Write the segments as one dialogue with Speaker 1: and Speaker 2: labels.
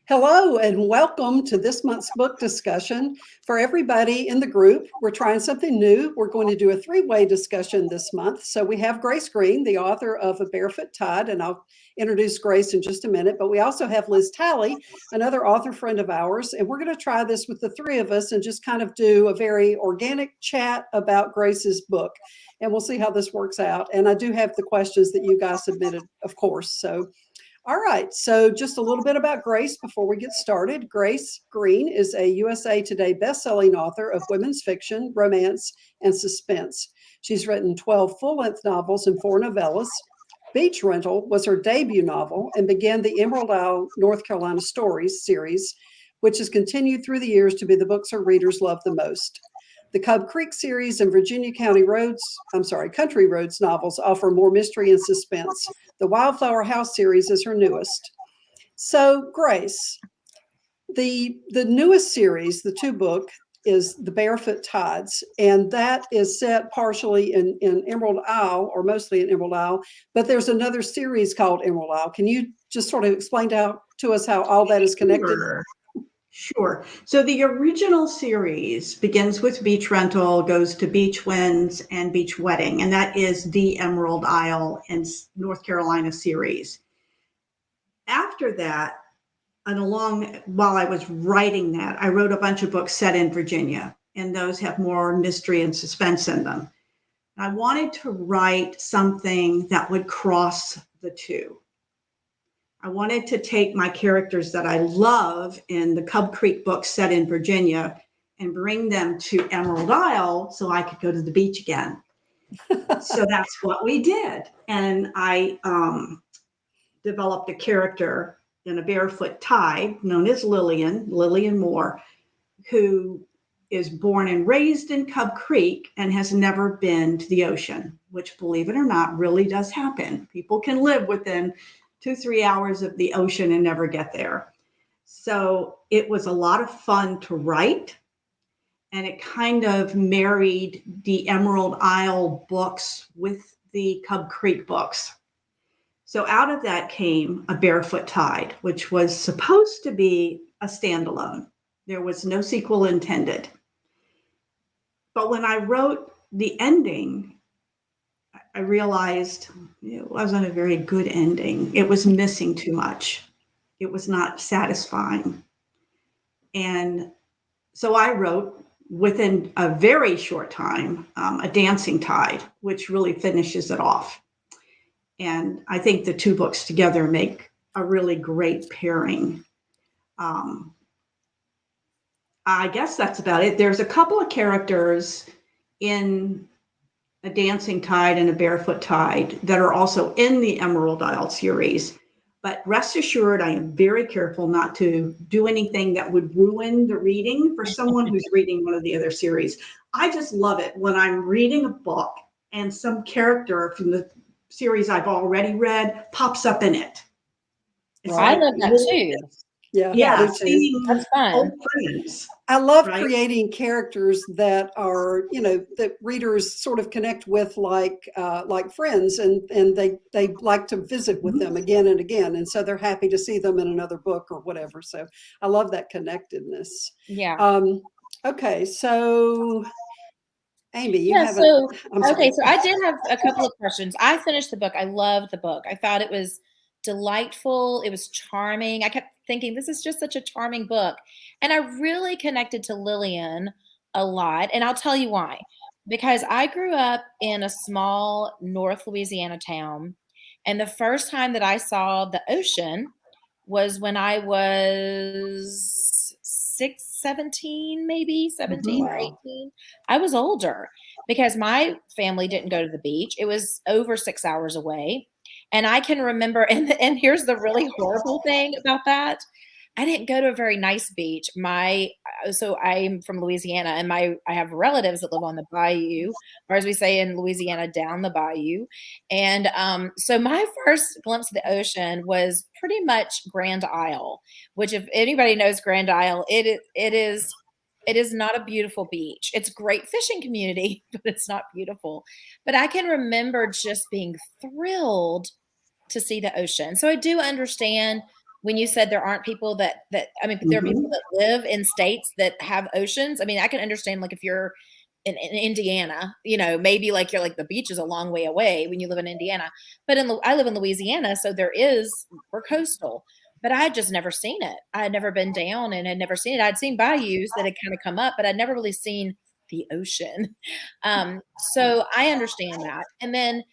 Speaker 1: Hello and welcome to this month's book discussion. For everybody in the group, we're trying something new. We're going to do a three-way discussion this month. So we have Grace Greene, the author of A Barefoot Tide, and I'll introduce Grace in just a minute. But we also have Liz Talley, another author friend of ours, and we're going to try this with the three of us and just kind of do a very organic chat about Grace's book. And we'll see how this works out. And I do have the questions that you guys submitted, of course. So all right, so just a little bit about Grace before we get started. Grace Greene is a USA Today bestselling author of women's fiction, romance, and suspense. She's written 12 full-length novels and 4 novellas. Beach Rental was her debut novel and began the Emerald Isle, North Carolina Stories series, which has continued through the years to be the books her readers love the most. The Cub Creek series and Country Roads novels offer more mystery and suspense. The Wildflower House series is her newest. So, Grace, the newest series, the 2-book, is The Barefoot Tides, and that is set partially in Emerald Isle, or mostly in Emerald Isle, but there's another series called Emerald Isle. Can you just sort of explain to us how all that is connected?
Speaker 2: Sure. So the original series begins with Beach Rental, goes to Beach Winds and Beach Wedding, and that is the Emerald Isle and North Carolina series. After that, and while I was writing that, I wrote a bunch of books set in Virginia, and those have more mystery and suspense in them. I wanted to write something that would cross the two. I wanted to take my characters that I love in the Cub Creek books set in Virginia and bring them to Emerald Isle so I could go to the beach again. So that's what we did. And I developed a character in A Barefoot Tide known as Lillian Moore, who is born and raised in Cub Creek and has never been to the ocean, which, believe it or not, really does happen. People can live within 2-3 hours of the ocean and never get there. So it was a lot of fun to write, and it kind of married the Emerald Isle books with the Cub Creek books. So out of that came A Barefoot Tide, which was supposed to be a standalone. There was no sequel intended. But when I wrote the ending, I realized it wasn't a very good ending. It was missing too much. It was not satisfying. And so I wrote, within a very short time, A Dancing Tide, which really finishes it off. And I think the 2 books together make a really great pairing. I guess that's about it. There's a couple of characters in A Dancing Tide and A Barefoot Tide that are also in the Emerald Isle series. But rest assured, I am very careful not to do anything that would ruin the reading for someone who's reading one of the other series. I just love it when I'm reading a book and some character from the series I've already read pops up in it.
Speaker 3: I love that too.
Speaker 1: Yeah,
Speaker 3: that's fun.
Speaker 2: Old friends.
Speaker 1: I love creating characters that are, that readers sort of connect with like friends, and they like to visit with them again and again, and so they're happy to see them in another book or whatever. So I love that connectedness.
Speaker 3: Yeah.
Speaker 1: Okay, so Amy, you have
Speaker 3: so I did have a couple of questions. I finished the book. I loved the book. I thought it was delightful. It was charming. I kept thinking, this is just such a charming book. And I really connected to Lillian a lot. And I'll tell you why. Because I grew up in a small North Louisiana town. And the first time that I saw the ocean was when I was 17 or 18. I was older because my family didn't go to the beach. It was over 6 hours away. And I can remember, and here's the really horrible thing about that. I didn't go to a very nice beach. So I'm from Louisiana, and I have relatives that live on the bayou, or as we say in Louisiana, down the bayou. And so my first glimpse of the ocean was pretty much Grand Isle, which, if anybody knows Grand Isle, it is not a beautiful beach. It's a great fishing community, but it's not beautiful. But I can remember just being thrilled to see the ocean. So I do understand when you said there aren't people that I mean, there are people that live in states that have oceans. I mean, I can understand like if you're in Indiana, you know, maybe like you're like the beach is a long way away when you live in Indiana. But I live in Louisiana, so we're coastal. But I had just never seen it. I had never been down and had never seen it. I'd seen bayous that had kind of come up, but I'd never really seen the ocean. So I understand that. And then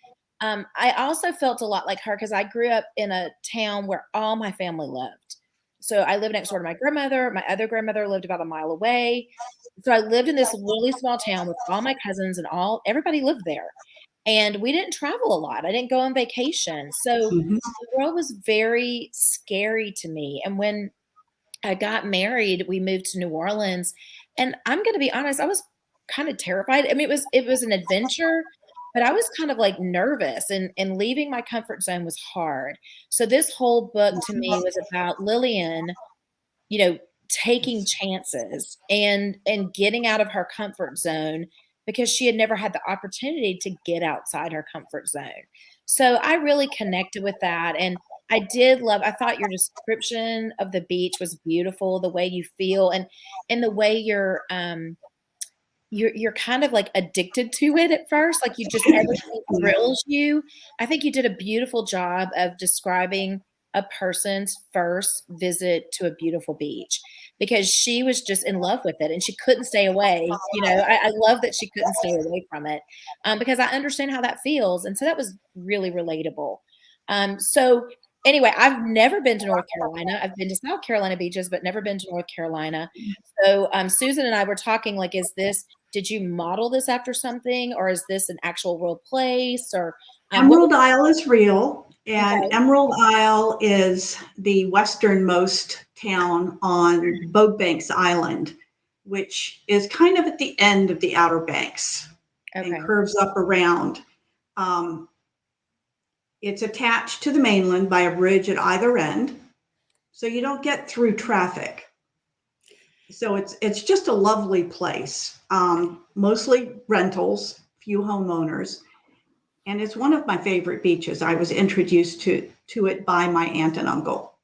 Speaker 3: I also felt a lot like her because I grew up in a town where all my family lived. So I lived next door to my grandmother. My other grandmother lived about a mile away. So I lived in this really small town with all my cousins and everybody lived there. And we didn't travel a lot. I didn't go on vacation. So the world was very scary to me. And when I got married, we moved to New Orleans. And I'm going to be honest, I was kind of terrified. I mean, it was an adventure, but I was kind of like nervous and leaving my comfort zone was hard. So this whole book to me was about Lillian, you know, taking chances and getting out of her comfort zone because she had never had the opportunity to get outside her comfort zone. So I really connected with that. And I thought your description of the beach was beautiful, the way you feel and the way you're kind of like addicted to it at first. Like everything thrills you. I think you did a beautiful job of describing a person's first visit to a beautiful beach because she was just in love with it and she couldn't stay away. You know, I love that she couldn't stay away from it because I understand how that feels. And so that was really relatable. So anyway, I've never been to North Carolina. I've been to South Carolina beaches, but never been to North Carolina. So Susan and I were talking like, did you model this after something or is this an actual real place or
Speaker 2: Emerald Isle is real, and okay. Emerald Isle is the westernmost town on Bogue Banks Island, which is kind of at the end of the Outer Banks and curves up around. It's attached to the mainland by a bridge at either end, so you don't get through traffic. So it's just a lovely place, mostly rentals, few homeowners. And it's one of my favorite beaches. I was introduced to it by my aunt and uncle.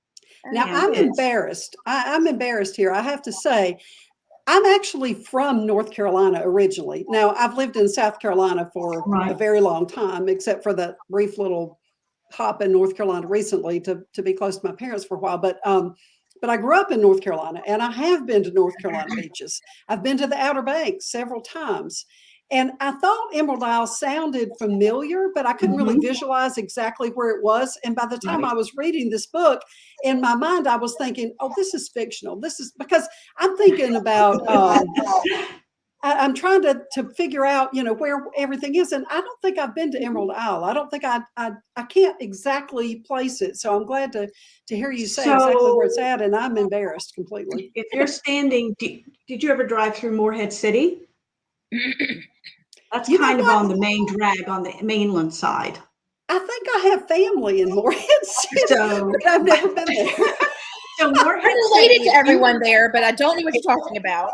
Speaker 1: Now, I'm embarrassed. I'm embarrassed here. I have to say, I'm actually from North Carolina originally. Now, I've lived in South Carolina for a very long time, except for that brief little hop in North Carolina recently to be close to my parents for a while. But I grew up in North Carolina, and I have been to North Carolina beaches. I've been to the Outer Banks several times. And I thought Emerald Isle sounded familiar, but I couldn't really visualize exactly where it was. And by the time I was reading this book, in my mind, I was thinking, oh, this is fictional. This is because I'm thinking about, I'm trying to figure out, you know, where everything is. And I don't think I've been to Emerald Isle. I don't think I can't exactly place it. So I'm glad to hear you say exactly where it's at. And I'm embarrassed completely.
Speaker 2: If you're standing, did you ever drive through Morehead City? That's kind of on the main drag on the mainland side.
Speaker 1: I think I have family in Morehead City, but I've never been there.
Speaker 2: So Morehead
Speaker 3: I'm related to everyone there, but I don't know what you're talking about.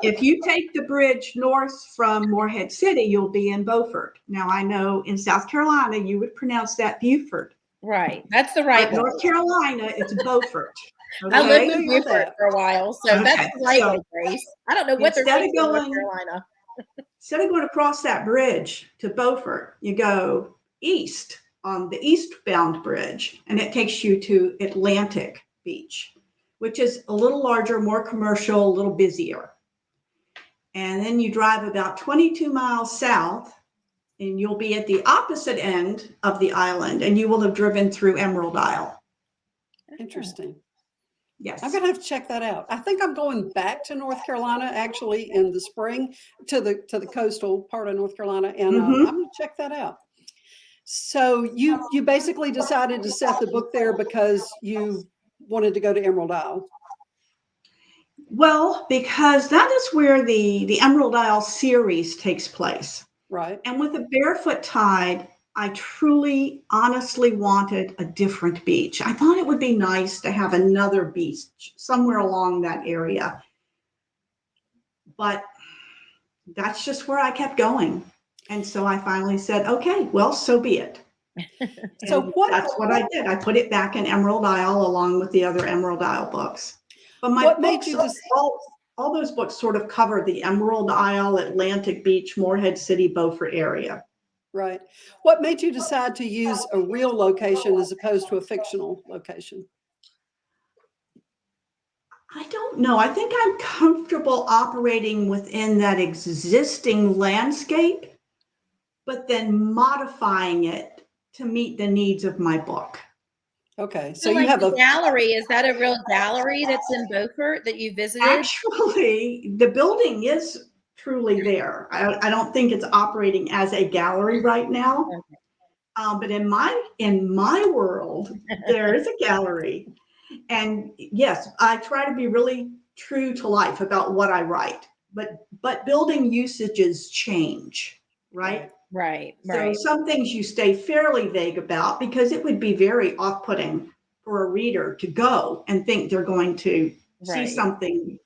Speaker 2: If you take the bridge north from Morehead City, you'll be in Beaufort. Now, I know in South Carolina, you would pronounce that Beaufort.
Speaker 3: Right. That's the right
Speaker 2: one. North Carolina, it's Beaufort.
Speaker 3: Okay? I lived in Beaufort for a while, so that's the right way, Grace. I don't know what they're doing in North Carolina.
Speaker 2: Instead of going across that bridge to Beaufort, you go east on the eastbound bridge, and it takes you to Atlantic Beach, which is a little larger, more commercial, a little busier. And then you drive about 22 miles south, and you'll be at the opposite end of the island, and you will have driven through Emerald Isle.
Speaker 1: Interesting.
Speaker 2: Yes.
Speaker 1: I'm going to have to check that out. I think I'm going back to North Carolina actually in the spring to the coastal part of North Carolina. And I'm going to check that out. So you basically decided to set the book there because you wanted to go to Emerald Isle.
Speaker 2: Well, because that is where the Emerald Isle series takes place.
Speaker 1: Right.
Speaker 2: And with the Barefoot Tide, I truly, honestly wanted a different beach. I thought it would be nice to have another beach somewhere along that area. But that's just where I kept going. And so I finally said, okay, well, so be it.
Speaker 1: So
Speaker 2: That's what I did. I put it back in Emerald Isle along with the other Emerald Isle books. But my
Speaker 1: What made
Speaker 2: books,
Speaker 1: you
Speaker 2: all those books sort of cover the Emerald Isle, Atlantic Beach, Morehead City, Beaufort area.
Speaker 1: Right. What made you decide to use a real location as opposed to a fictional location?
Speaker 2: I don't know. I think I'm comfortable operating within that existing landscape, but then modifying it to meet the needs of my book.
Speaker 1: Okay. So
Speaker 3: So
Speaker 1: you
Speaker 3: like
Speaker 1: have
Speaker 3: the
Speaker 1: a,
Speaker 3: gallery, is that a real gallery that's in Beaufort that you visited?
Speaker 2: Actually, the building is truly there. I don't think it's operating as a gallery right now.
Speaker 3: Okay.
Speaker 2: But in my world, there is a gallery. And yes, I try to be really true to life about what I write. But building usages change, right?
Speaker 3: Right,
Speaker 2: So
Speaker 3: right.
Speaker 2: some things you stay fairly vague about because it would be very off-putting for a reader to go and think they're going to see
Speaker 3: Right.
Speaker 2: something.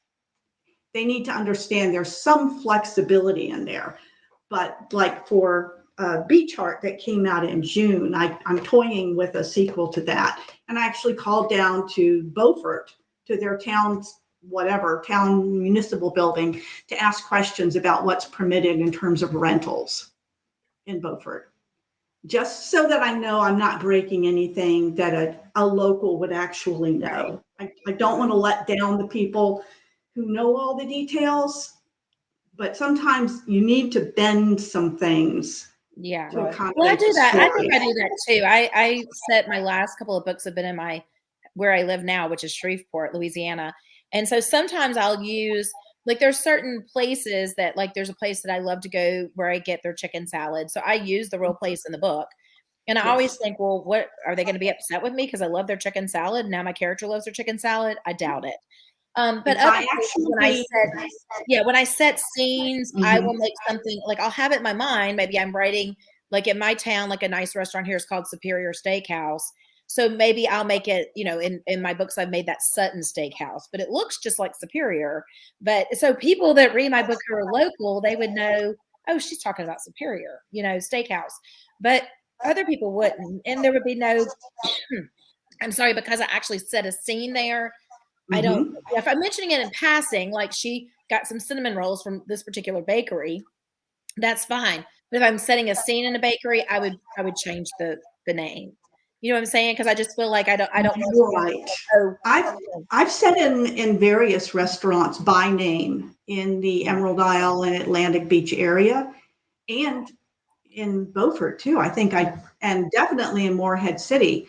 Speaker 2: They need to understand there's some flexibility in there. But like for Beach Heart that came out in June, I'm toying with a sequel to that. And I actually called down to Beaufort, to their town's town municipal building, to ask questions about what's permitted in terms of rentals in Beaufort. Just so that I know I'm not breaking anything that a local would actually know. I don't want to let down the people who know all the details, but sometimes you need to bend some things
Speaker 3: Yeah.
Speaker 2: to
Speaker 1: Right.
Speaker 3: Well, I
Speaker 2: accommodate
Speaker 3: do
Speaker 2: the
Speaker 3: that. I
Speaker 2: story.
Speaker 3: think I do that too. I set my last couple of books have been in my where I live now, which is Shreveport, Louisiana. And so sometimes I'll use like there's certain places that like there's a place that I love to go where I get their chicken salad. So I use the real place in the book. And I always
Speaker 2: Yes.
Speaker 3: think, well, what are they going to be upset with me because I love their chicken salad? Now my character loves their chicken salad. I doubt it. But
Speaker 2: If
Speaker 3: other
Speaker 2: I
Speaker 3: places, when I set scenes, I will make something like I'll have it in my mind. Maybe I'm writing like in my town, like a nice restaurant here is called Superior Steakhouse. So maybe I'll make it, in my books, I've made that Sutton Steakhouse, but it looks just like Superior. But so people that read my book who are local, they would know, oh, she's talking about Superior, Steakhouse. But other people wouldn't. And there would be no, I'm sorry, because I actually set a scene there. I don't, if I'm mentioning it in passing, like she got some cinnamon rolls from this particular bakery, that's fine. But if I'm setting a scene in a bakery, I would change the name. You know what I'm saying? Because I just feel like I don't
Speaker 2: Right. I've said in various restaurants by name in the Emerald Isle and Atlantic Beach area, and in Beaufort too. And definitely in Morehead City.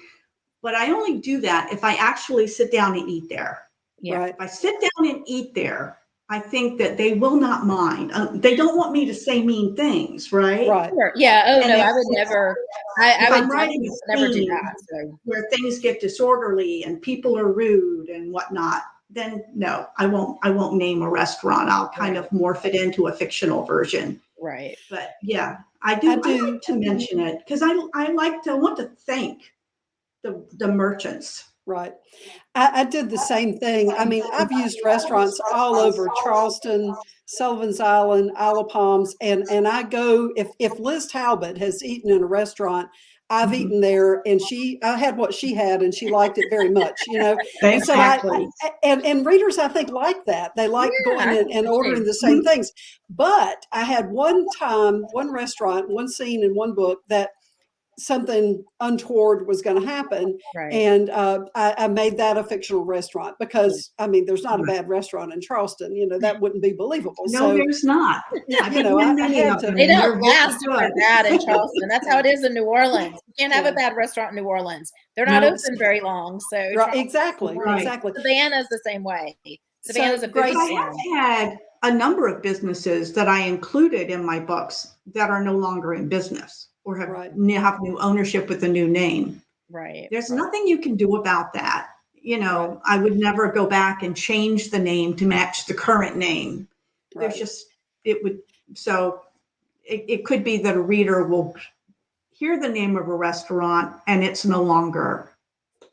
Speaker 2: But I only do that if I actually sit down and eat there.
Speaker 3: Yeah.
Speaker 1: right.
Speaker 2: If I sit down and eat there, I think that they will not mind. They don't want me to say mean things, right?
Speaker 1: Right.
Speaker 3: Sure. Yeah. Oh
Speaker 2: And
Speaker 3: no,
Speaker 2: if-
Speaker 3: I would never. I
Speaker 2: If
Speaker 3: would
Speaker 2: I'm writing
Speaker 3: never
Speaker 2: a
Speaker 3: do
Speaker 2: scene
Speaker 3: that. So.
Speaker 2: where things get disorderly and people are rude and whatnot, then no, I won't name a restaurant. I'll kind of morph it into a fictional version.
Speaker 3: Right.
Speaker 2: But yeah, I like to mention it because I want to thank the merchants.
Speaker 1: Right. I did the same thing. I mean, I've used restaurants all over Charleston, Sullivan's Island, Isle of Palms, and I go if Liz Talbot has eaten in a restaurant, I've eaten there, and I had what she had, and she liked it very much, And so and readers, I think, like that. They like going and ordering the same things. But I had one restaurant, one scene in one book that something untoward was going to happen.
Speaker 3: Right.
Speaker 1: And I made that a fictional restaurant because, I mean, there's not a bad restaurant in Charleston, that wouldn't be believable.
Speaker 2: No,
Speaker 1: So,
Speaker 2: there's not.
Speaker 1: I had to.
Speaker 3: They don't last if they're bad in Charleston. That's how it is in New Orleans. You can't have a bad restaurant in New Orleans. They're not open very long. So
Speaker 1: Right, exactly.
Speaker 3: Savannah's the same way. Savannah's a
Speaker 1: great.
Speaker 2: I have had a number of businesses that I included in my books that are no longer in business or have new ownership with a new name.
Speaker 3: Right.
Speaker 2: There's nothing you can do about that. I would never go back and change the name to match the current name. There's just, it could be that a reader will hear the name of a restaurant and it's no longer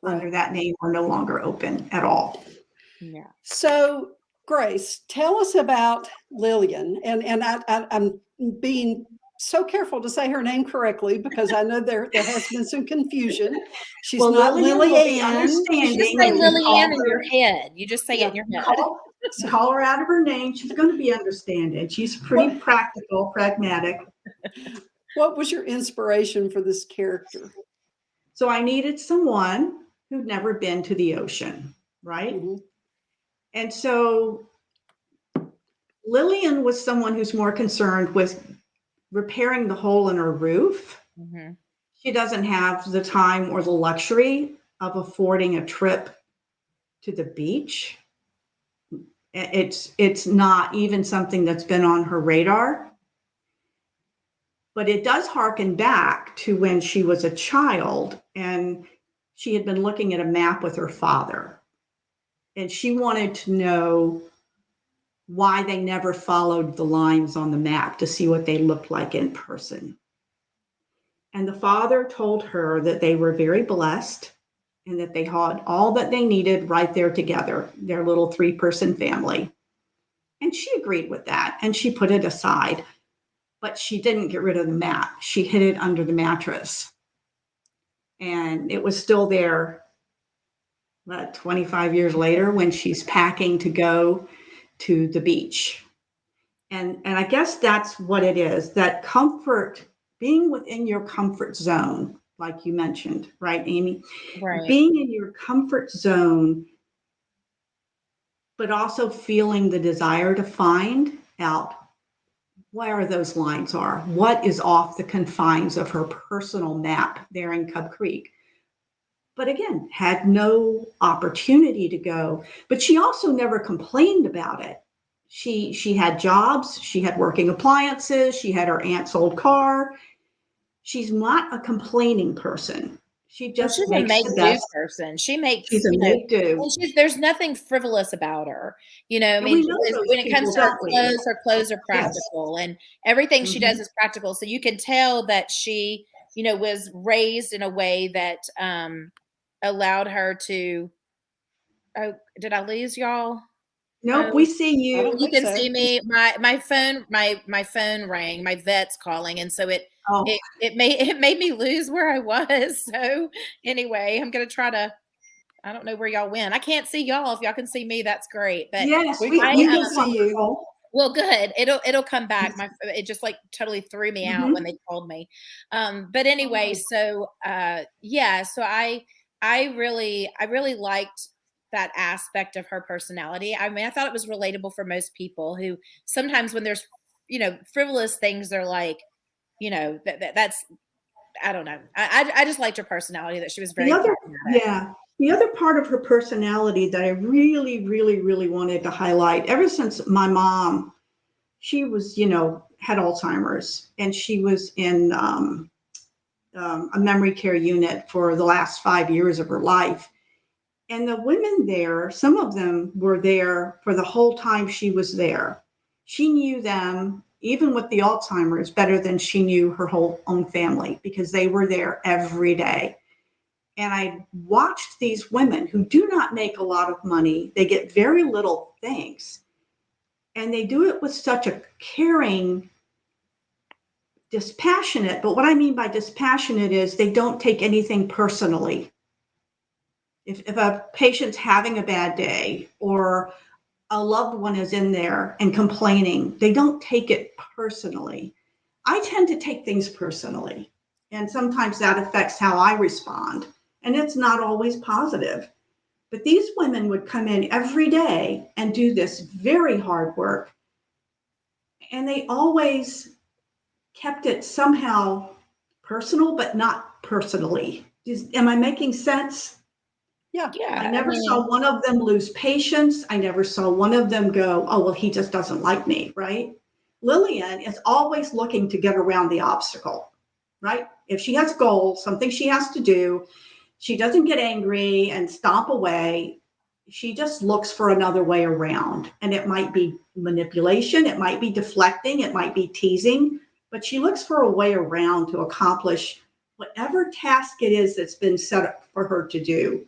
Speaker 2: under that name or no longer open at all.
Speaker 3: Yeah.
Speaker 1: So, Grace, tell us about Lillian. And I'm being so careful to say her name correctly because I know there has been some confusion. She's
Speaker 2: Well,
Speaker 1: not
Speaker 2: Lillian will be
Speaker 1: Lily-Ann.
Speaker 3: You just
Speaker 2: understanding
Speaker 3: say
Speaker 2: when you call
Speaker 3: Lillian in your
Speaker 2: her.
Speaker 3: head. You just say it in your head.
Speaker 2: Call her out of her name. She's going to be understanding. She's pretty practical, pragmatic.
Speaker 1: What was your inspiration for this character?
Speaker 2: So I needed someone who'd never been to the ocean, right?
Speaker 1: Mm-hmm.
Speaker 2: And so Lillian was someone who's more concerned with repairing the hole in her roof.
Speaker 3: Mm-hmm.
Speaker 2: She doesn't have the time or the luxury of affording a trip to the beach. It's not even something that's been on her radar. But it does harken back to when she was a child and she had been looking at a map with her father. And she wanted to know why they never followed the lines on the map to see what they looked like in person. And the father told her that they were very blessed and that they had all that they needed right there together, their little 3-person family. And she agreed with that and she put it aside. But she didn't get rid of the map. She hid it under the mattress. And it was still there 25 years later when she's packing to go to the beach. And I guess that's what it is, that comfort, being within your comfort zone, like you mentioned, right, Amy?
Speaker 3: Right.
Speaker 2: Being in your comfort zone, but also feeling the desire to find out where those lines are, what is off the confines of her personal map there in Cub Creek. But again, had no opportunity to go. But she also never complained about it. She had jobs, she had working appliances, she had her aunt's old car. She's not a complaining person. She just
Speaker 3: She's a
Speaker 2: makes the
Speaker 3: make-do
Speaker 2: best.
Speaker 3: person. She makes,
Speaker 2: She's a make-do.
Speaker 3: and there's nothing frivolous about her. I
Speaker 2: And
Speaker 3: mean,
Speaker 2: we know those
Speaker 3: when it comes
Speaker 2: people,
Speaker 3: to
Speaker 2: don't we?
Speaker 3: her clothes are
Speaker 2: Yes.
Speaker 3: practical, and everything she does is practical. So you can tell that she, was raised in a way that allowed her to. Oh, did I lose y'all?
Speaker 2: Nope,
Speaker 3: Oh,
Speaker 2: we see
Speaker 1: I don't
Speaker 2: you.
Speaker 3: you
Speaker 1: think
Speaker 3: can
Speaker 1: so.
Speaker 3: see me. My phone rang. My vet's calling, and so
Speaker 2: Oh,
Speaker 3: it made me lose where I was. So anyway, I'm gonna try to. I don't know where y'all went. I can't see y'all. If y'all can see me, that's great. But
Speaker 2: yes,
Speaker 1: We
Speaker 2: we
Speaker 1: can
Speaker 2: do
Speaker 1: see you.
Speaker 2: wonderful.
Speaker 3: well, good. It'll come back. It just like totally threw me out when they called me. But anyway, so yeah, so I really liked that aspect of her personality. I mean, I thought it was relatable for most people who sometimes when there's frivolous things, they're like, that's I don't know. I just liked her personality, that she was very pragmatic.
Speaker 2: The other part of her personality that I really, really, really wanted to highlight, ever since my mom, she was, had Alzheimer's, and she was in a memory care unit for the last 5 years of her life. And the women there, some of them were there for the whole time she was there. She knew them, even with the Alzheimer's, better than she knew her whole own family because they were there every day. And I watched these women who do not make a lot of money. They get very little things. And they do it with such a caring, dispassionate. But what I mean by dispassionate is they don't take anything personally. If a patient's having a bad day or a loved one is in there and complaining, they don't take it personally. I tend to take things personally. And sometimes that affects how I respond. And it's not always positive. But these women would come in every day and do this very hard work. And they always kept it somehow personal, but not personally. Am I making sense?
Speaker 1: Yeah.
Speaker 2: I never saw one of them lose patience. I never saw one of them go, oh, well, he just doesn't like me, right? Lillian is always looking to get around the obstacle, right? If she has goals, something she has to do, she doesn't get angry and stomp away. She just looks for another way around. And it might be manipulation, it might be deflecting, it might be teasing, but she looks for a way around to accomplish whatever task it is that's been set up for her to do.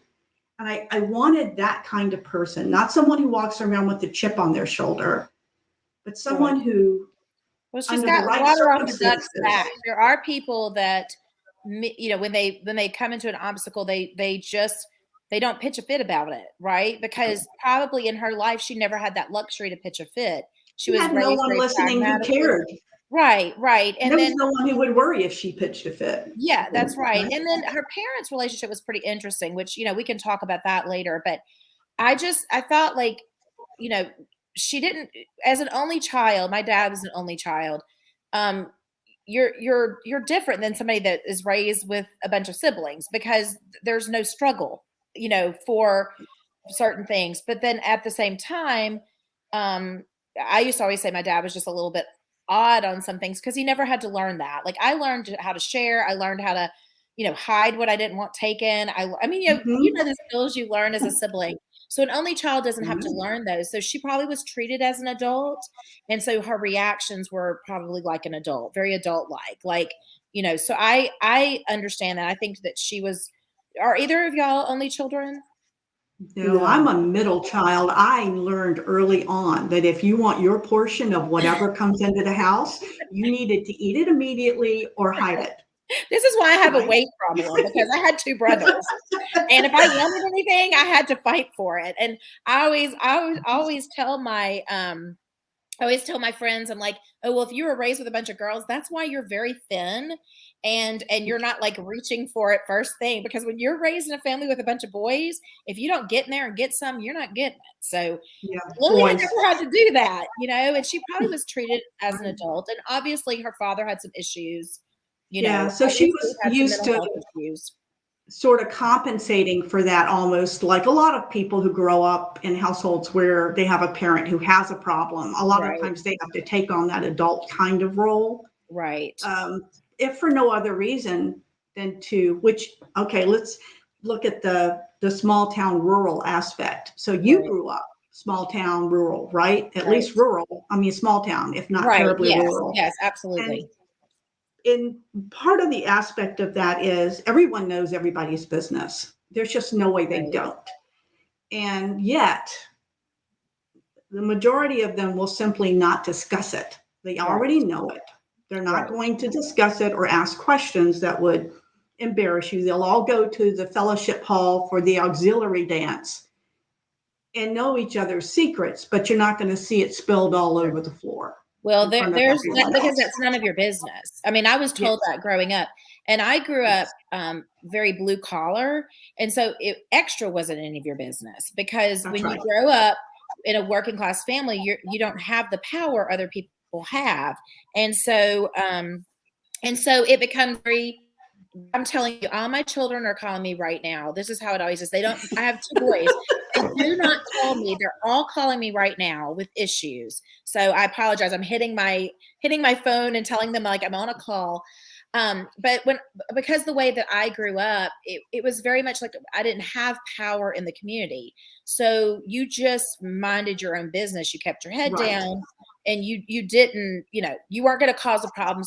Speaker 2: And I wanted that kind of person, not someone who walks around with a chip on their shoulder, but someone who
Speaker 3: Well, she's
Speaker 2: under the
Speaker 3: got
Speaker 2: right
Speaker 3: water off the duck's
Speaker 2: circumstances.
Speaker 3: back. There are people that, when they come into an obstacle, they don't pitch a fit about it, right? Because probably in her life she never had that luxury to pitch a fit. She
Speaker 2: She
Speaker 3: was
Speaker 2: had no
Speaker 3: raised
Speaker 2: one
Speaker 3: very
Speaker 2: listening who
Speaker 3: pragmatically.
Speaker 2: cared.
Speaker 3: Right, right. And
Speaker 2: There was
Speaker 3: then
Speaker 2: no one who would worry if she pitched a fit.
Speaker 3: yeah, that's right.
Speaker 2: Right?
Speaker 3: And then her parents' relationship was pretty interesting, which, we can talk about that later. But I thought like, you know, she didn't, as an only child, my dad was an only child. Um, you're different than somebody that is raised with a bunch of siblings because there's no struggle, for certain things. But then at the same time, I used to always say my dad was just a little bit odd on some things because he never had to learn that. Like I learned how to share. I learned how to, hide what I didn't want taken. I mean,
Speaker 2: Mhm.
Speaker 3: the skills you learn as a sibling. So an only child doesn't have to
Speaker 2: Mhm.
Speaker 3: learn those. So she probably was treated as an adult. And so her reactions were probably like an adult, very adult-like. So I understand that. I think that she was, are either of y'all only children?
Speaker 2: No, I'm a middle child. I learned early on that if you want your portion of whatever comes into the house, you needed to eat it immediately or hide it.
Speaker 3: This is why I have a
Speaker 2: Right?
Speaker 3: weight problem because I had two brothers. And if I wanted anything, I had to fight for it. And I always tell my I always tell my friends, I'm like, oh, well, if you were raised with a bunch of girls, that's why you're very thin and you're not like reaching for it first thing. Because when you're raised in a family with a bunch of boys, if you don't get in there and get some, you're not getting it. So
Speaker 2: Yeah,
Speaker 3: Lily had
Speaker 2: boys.
Speaker 3: never had to do that, and she probably was treated as an adult. And obviously her father had some issues,
Speaker 2: Yeah, so she
Speaker 3: obviously
Speaker 2: was
Speaker 3: had some
Speaker 2: used
Speaker 3: mental
Speaker 2: to
Speaker 3: health issues.
Speaker 2: sort of compensating for that, almost like a lot of people who grow up in households where they have a parent who has a problem. A lot of
Speaker 3: Right,
Speaker 2: times they have to take on that adult kind of role,
Speaker 3: right,
Speaker 2: if for no other reason than okay, let's look at the small town rural aspect. So you
Speaker 3: right,
Speaker 2: grew up small town rural, right? At
Speaker 3: right,
Speaker 2: least rural, I mean small town, if not
Speaker 3: right.
Speaker 2: terribly
Speaker 3: Yes,
Speaker 2: rural.
Speaker 3: yes,
Speaker 2: And
Speaker 3: absolutely.
Speaker 2: in part of the aspect of that is everyone knows everybody's business. There's just no way they
Speaker 3: Right,
Speaker 2: don't. And yet, the majority of them will simply not discuss it. They
Speaker 3: right,
Speaker 2: already know it. They're not
Speaker 3: right.
Speaker 2: going to discuss it or ask questions that would embarrass you. They'll all go to the fellowship hall for the auxiliary dance and know each other's secrets, but you're not going to see it spilled all over the floor
Speaker 3: Well,
Speaker 2: in front of
Speaker 3: there's that
Speaker 2: everyone
Speaker 3: because
Speaker 2: else.
Speaker 3: that's none of your business. I mean, I was
Speaker 2: Yes,
Speaker 3: told that growing up, and I grew up
Speaker 2: yes,
Speaker 3: very blue collar, and so extra wasn't any of your business because
Speaker 2: that's
Speaker 3: when you
Speaker 2: right.
Speaker 3: grow up in a working class family, you don't have the power other people have, and so it becomes very. I'm telling you, all my children are calling me right now. This is how it always is. They don't. I have two boys. They do not call me. They're all calling me right now with issues. So I apologize. I'm hitting my phone and telling them like I'm on a call. But because the way that I grew up, it was very much like I didn't have power in the community. So you just minded your own business. You kept your head
Speaker 2: Right.
Speaker 3: down and you didn't, you weren't going to cause a problem.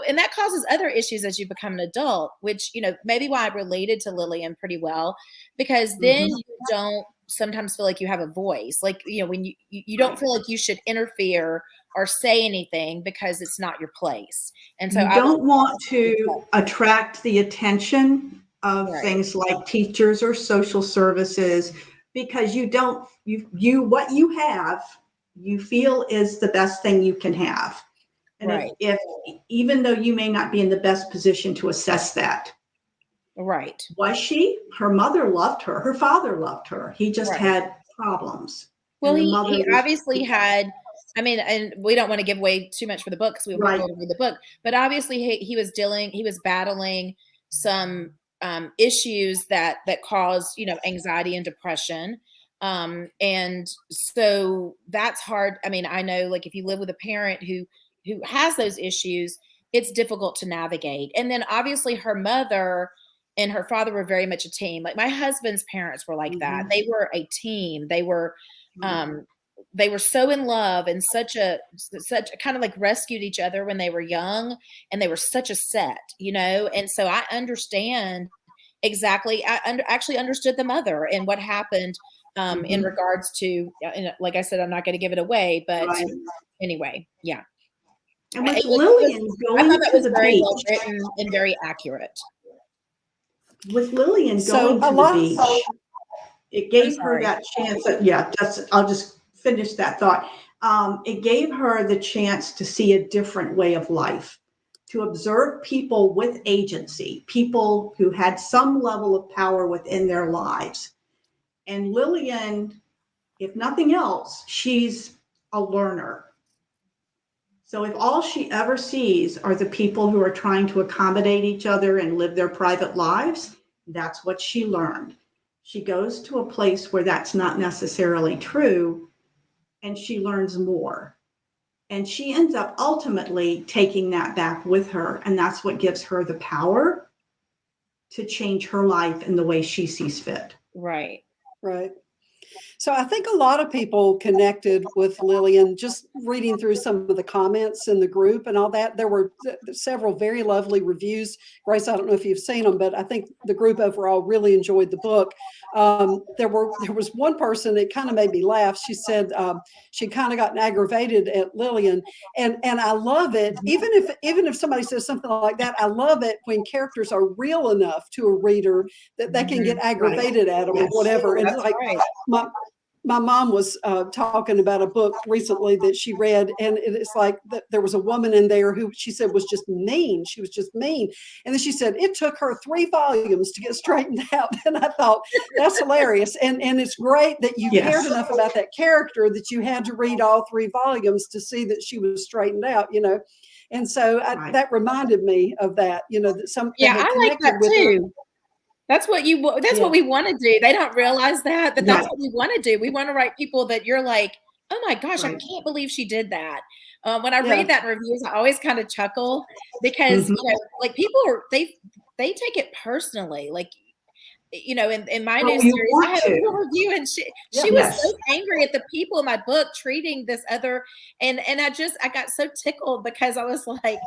Speaker 3: And that causes other issues as you become an adult, which, maybe why I related to Lillian pretty well, because then
Speaker 2: Mhm.
Speaker 3: you don't sometimes feel like you have a voice. Like, when you don't
Speaker 2: Right.
Speaker 3: feel like you should interfere or say anything because it's not your place. And so
Speaker 2: You
Speaker 3: I was
Speaker 2: don't want to attract the attention of
Speaker 3: right,
Speaker 2: things like teachers or social services because you don't, what you have, you feel is the best thing you can have. And
Speaker 3: right,
Speaker 2: if even though you may not be in the best position to assess that,
Speaker 3: right,
Speaker 2: was she? Her mother loved her. Her father loved her. He just
Speaker 3: right.
Speaker 2: had problems.
Speaker 3: Well,
Speaker 2: And the
Speaker 3: he
Speaker 2: mother
Speaker 3: he
Speaker 2: was,
Speaker 3: obviously had. I mean, and we don't want to give away too much for the book because we want
Speaker 2: right.
Speaker 3: people to read the book. But obviously, he was battling some issues that caused anxiety and depression. And so that's hard. I mean, I know like if you live with a parent who has those issues, it's difficult to navigate. And then obviously her mother and her father were very much a team. Like my husband's parents were like that.
Speaker 2: Mhm.
Speaker 3: They were a team.
Speaker 2: Right.
Speaker 3: They were so in love and such kind of like rescued each other when they were young, and they were such a set, and so I understand exactly. Actually understood the mother and what happened in
Speaker 2: Mhm.
Speaker 3: regards to, and like I said, I'm not going to give it away, but
Speaker 2: Right.
Speaker 3: anyway, yeah.
Speaker 2: And with
Speaker 3: It
Speaker 2: Lillian
Speaker 3: I
Speaker 2: going
Speaker 3: thought that
Speaker 2: to
Speaker 3: was
Speaker 2: the
Speaker 3: very well
Speaker 2: beach,
Speaker 3: written and very accurate.
Speaker 2: with Lillian
Speaker 1: So
Speaker 2: going
Speaker 1: a
Speaker 2: to the
Speaker 1: lot.
Speaker 2: beach, it
Speaker 3: I'm
Speaker 2: gave her
Speaker 3: sorry.
Speaker 2: that chance. I'll just finish that thought. It gave her the chance to see a different way of life, to observe people with agency, people who had some level of power within their lives. And Lillian, if nothing else, she's a learner. So if all she ever sees are the people who are trying to accommodate each other and live their private lives, that's what she learned. She goes to a place where that's not necessarily true, and she learns more. And she ends up ultimately taking that back with her, and that's what gives her the power to change her life in the way she sees fit.
Speaker 3: Right.
Speaker 1: Right. So I think a lot of people connected with Lillian just reading through some of the comments in the group and all that. There were several very lovely reviews. Grace, I don't know if you've seen them, but I think the group overall really enjoyed the book. There was one person that kind of made me laugh. She said she kind of gotten aggravated at Lillian, and I love it. Even if somebody says something like that, I love it when characters are real enough to a reader that they can get aggravated at them or whatever. And
Speaker 3: That's
Speaker 1: like
Speaker 3: right.
Speaker 1: my mom was talking about a book recently that she read, and it's like there was a woman in there who she said was just mean. She was just mean. And then she said it took her 3 volumes to get straightened out. And I thought that's hilarious. And it's great that you cared enough about that character that you had to read all 3 volumes to see that she was straightened out, And so that reminded me of that, that some they
Speaker 3: Yeah,
Speaker 1: had
Speaker 3: I like
Speaker 1: connected
Speaker 3: that
Speaker 1: with her.
Speaker 3: too. That's what what we want to do. They don't realize that that's what we want to do. We want to write people that you're like, oh my gosh, I can't believe she did that. When I read that in reviews, I always kind of chuckle because like people they take it personally. Like in my new series, I had a little review, and she was so angry at the people in my book treating this other, and I got so tickled because I was like,